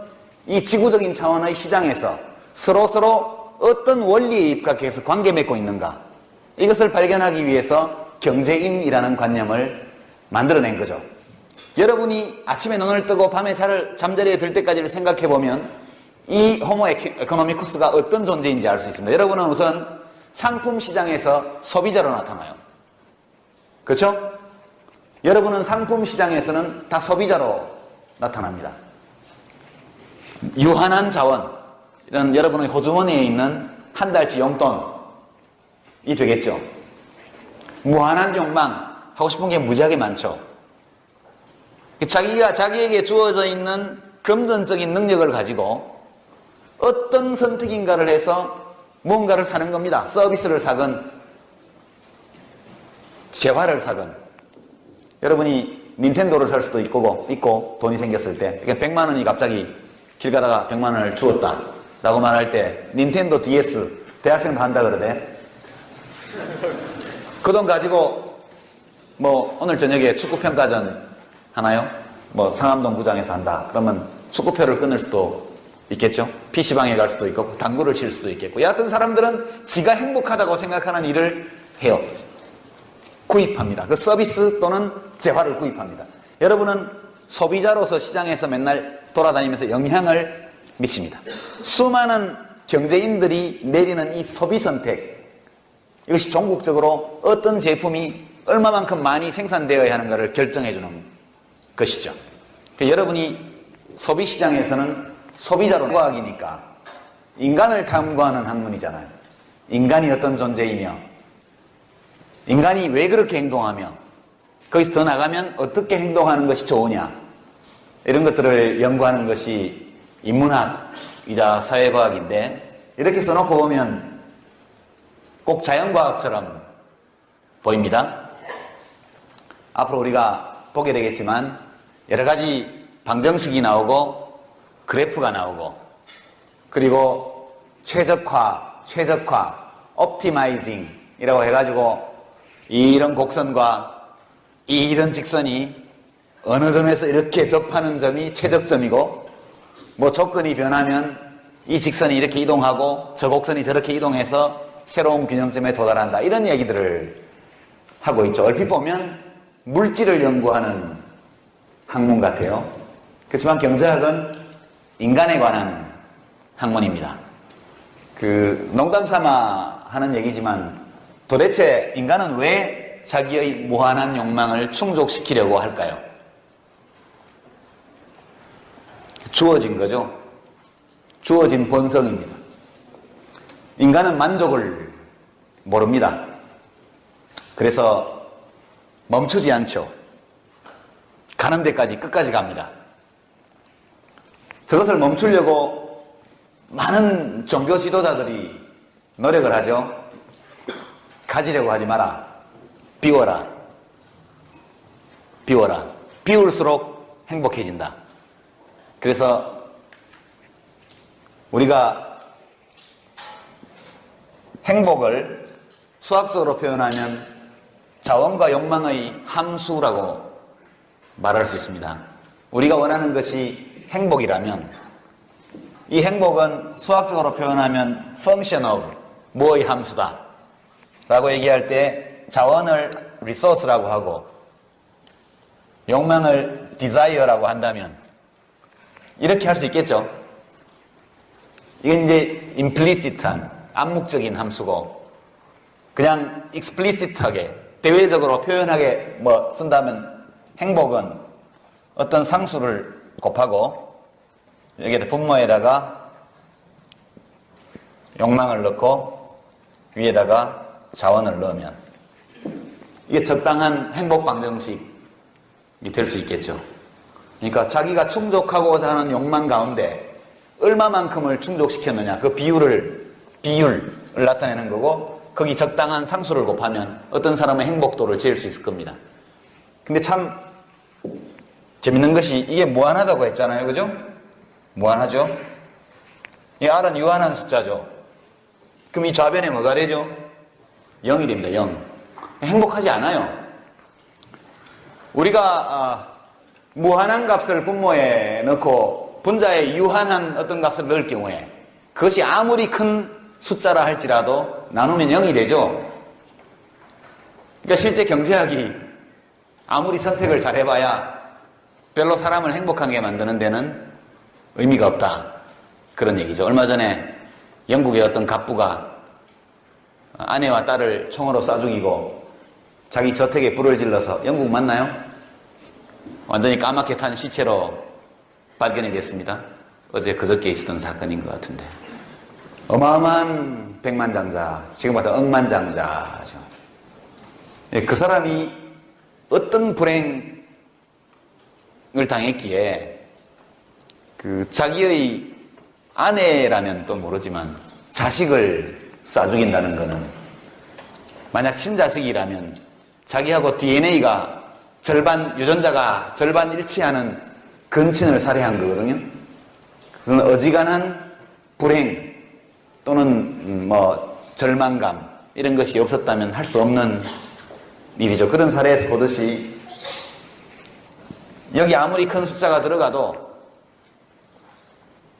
Speaker 1: 이 지구적인 차원의 시장에서 서로 어떤 원리에 입각해서 관계 맺고 있는가, 이것을 발견하기 위해서 경제인이라는 관념을 만들어낸 거죠. 여러분이 아침에 눈을 뜨고 밤에 잠자리에 들 때까지를 생각해 보면 이 호모 에코노미쿠스가 어떤 존재인지 알 수 있습니다. 여러분은 우선 상품 시장에서 소비자로 나타나요. 그렇죠? 여러분은 상품 시장에서는 다 소비자로 나타납니다. 유한한 자원, 이런 여러분의 호주머니에 있는 한 달치 용돈이 되겠죠. 무한한 욕망, 하고 싶은 게 무지하게 많죠. 자기에게 주어져 있는 금전적인 능력을 가지고 어떤 선택인가를 해서 무언가를 사는 겁니다. 서비스를 사건, 재화를 사건. 여러분이 닌텐도를 살 수도 있고 돈이 생겼을 때 100만 원이 갑자기 길 가다가 100만 원을 주었다 라고 말할 때 닌텐도 DS 대학생도 한다 그러대. 그 돈 가지고 뭐 오늘 저녁에 축구평가전 하나요? 뭐 상암동 구장에서 한다. 그러면 축구표를 끊을 수도 있겠죠. PC방에 갈 수도 있고 당구를 칠 수도 있겠고, 여하튼 사람들은 지가 행복하다고 생각하는 일을 해요. 구입합니다. 그 서비스 또는 재화를 구입합니다. 여러분은 소비자로서 시장에서 맨날 돌아다니면서 영향을 미칩니다. 수많은 경제인들이 내리는 이 소비 선택, 이것이 전국적으로 어떤 제품이 얼마만큼 많이 생산되어야 하는 것을 결정해주는 것이죠. 여러분이 소비시장에서는 소비자로, 과학이니까 인간을 탐구하는 학문이잖아요. 인간이 어떤 존재이며 인간이 왜 그렇게 행동하며 거기서 더 나가면 어떻게 행동하는 것이 좋으냐, 이런 것들을 연구하는 것이 인문학이자 사회과학인데, 이렇게 써놓고 보면 꼭 자연과학처럼 보입니다. 앞으로 우리가 보게 되겠지만 여러 가지 방정식이 나오고 그래프가 나오고, 그리고 최적화, 옵티마이징 이라고 해가지고 이런 곡선과 이런 직선이 어느 점에서 이렇게 접하는 점이 최적점이고, 뭐 조건이 변하면 이 직선이 이렇게 이동하고 저 곡선이 저렇게 이동해서 새로운 균형점에 도달한다, 이런 얘기들을 하고 있죠. 얼핏 보면 물질을 연구하는 학문 같아요. 그렇지만 경제학은 인간에 관한 학문입니다. 농담 삼아 하는 얘기지만 도대체 인간은 왜 자기의 무한한 욕망을 충족시키려고 할까요? 주어진 거죠. 주어진 본성입니다. 인간은 만족을 모릅니다. 그래서 멈추지 않죠. 가는 데까지 끝까지 갑니다. 저것을 멈추려고 많은 종교 지도자들이 노력을 하죠. 가지려고 하지 마라. 비워라. 비울수록 행복해진다. 그래서 우리가 행복을 수학적으로 표현하면 자원과 욕망의 함수라고 말할 수 있습니다. 우리가 원하는 것이 행복이라면 이 행복은 수학적으로 표현하면 function of 뭐의 함수다 라고 얘기할 때 자원을 resource라고 하고 욕망을 desire라고 한다면 이렇게 할 수 있겠죠. 이건 이제 implicit한 암묵적인 함수고, 그냥 explicit하게 대외적으로 표현하게 쓴다면 행복은 어떤 상수를 곱하고 여기에다 분모에다가 욕망을 넣고 위에다가 자원을 넣으면 이게 적당한 행복 방정식이 될 수 있겠죠. 그러니까 자기가 충족하고자 하는 욕망 가운데 얼마만큼을 충족시켰느냐, 그 비율을 나타내는 거고, 거기 적당한 상수를 곱하면 어떤 사람의 행복도를 재일 수 있을 겁니다. 근데 참 재밌는 것이 이게 무한하다고 했잖아요. 그죠? 무한하죠? 이 R은 유한한 숫자죠. 그럼 이 좌변에 뭐가 되죠? 0이 됩니다. 0. 행복하지 않아요. 우리가 무한한 값을 분모에 넣고 분자에 유한한 어떤 값을 넣을 경우에 그것이 아무리 큰 숫자라 할지라도 나누면 0이 되죠. 그러니까 실제 경제학이 아무리 선택을 잘 해봐야 별로 사람을 행복하게 만드는 데는 의미가 없다. 그런 얘기죠. 얼마 전에 영국의 어떤 갑부가 아내와 딸을 총으로 쏴 죽이고 자기 저택에 불을 질러서, 영국 맞나요? 완전히 까맣게 탄 시체로 발견이 됐습니다. 어제 그저께 있었던 사건인 것 같은데. 어마어마한 백만장자, 지금 봤다 억만장자죠. 그 사람이 어떤 불행을 당했기에 그 자기의 아내라면 또 모르지만 자식을 쏴 죽인다는 것은, 만약 친자식이라면 자기하고 DNA가 절반, 유전자가 절반 일치하는 근친을 살해한 거거든요. 그래서 어지간한 불행 또는 절망감 이런 것이 없었다면 할 수 없는 일이죠. 그런 사례에서 보듯이 여기 아무리 큰 숫자가 들어가도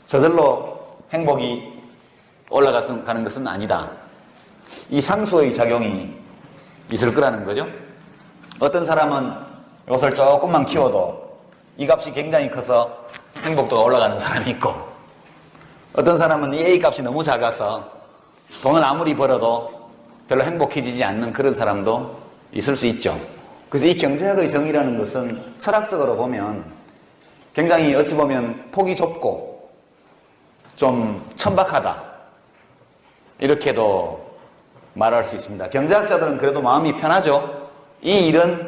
Speaker 1: 저절로 행복이 올라가는 것은 아니다. 이 상수의 작용이 있을 거라는 거죠. 어떤 사람은 이것을 조금만 키워도 이 값이 굉장히 커서 행복도가 올라가는 사람이 있고, 어떤 사람은 이 A 값이 너무 작아서 돈을 아무리 벌어도 별로 행복해지지 않는 그런 사람도 있을 수 있죠. 그래서 이 경제학의 정의라는 것은 철학적으로 보면 굉장히 어찌 보면 폭이 좁고 좀 천박하다, 이렇게도 말할 수 있습니다. 경제학자들은 그래도 마음이 편하죠. 이 일은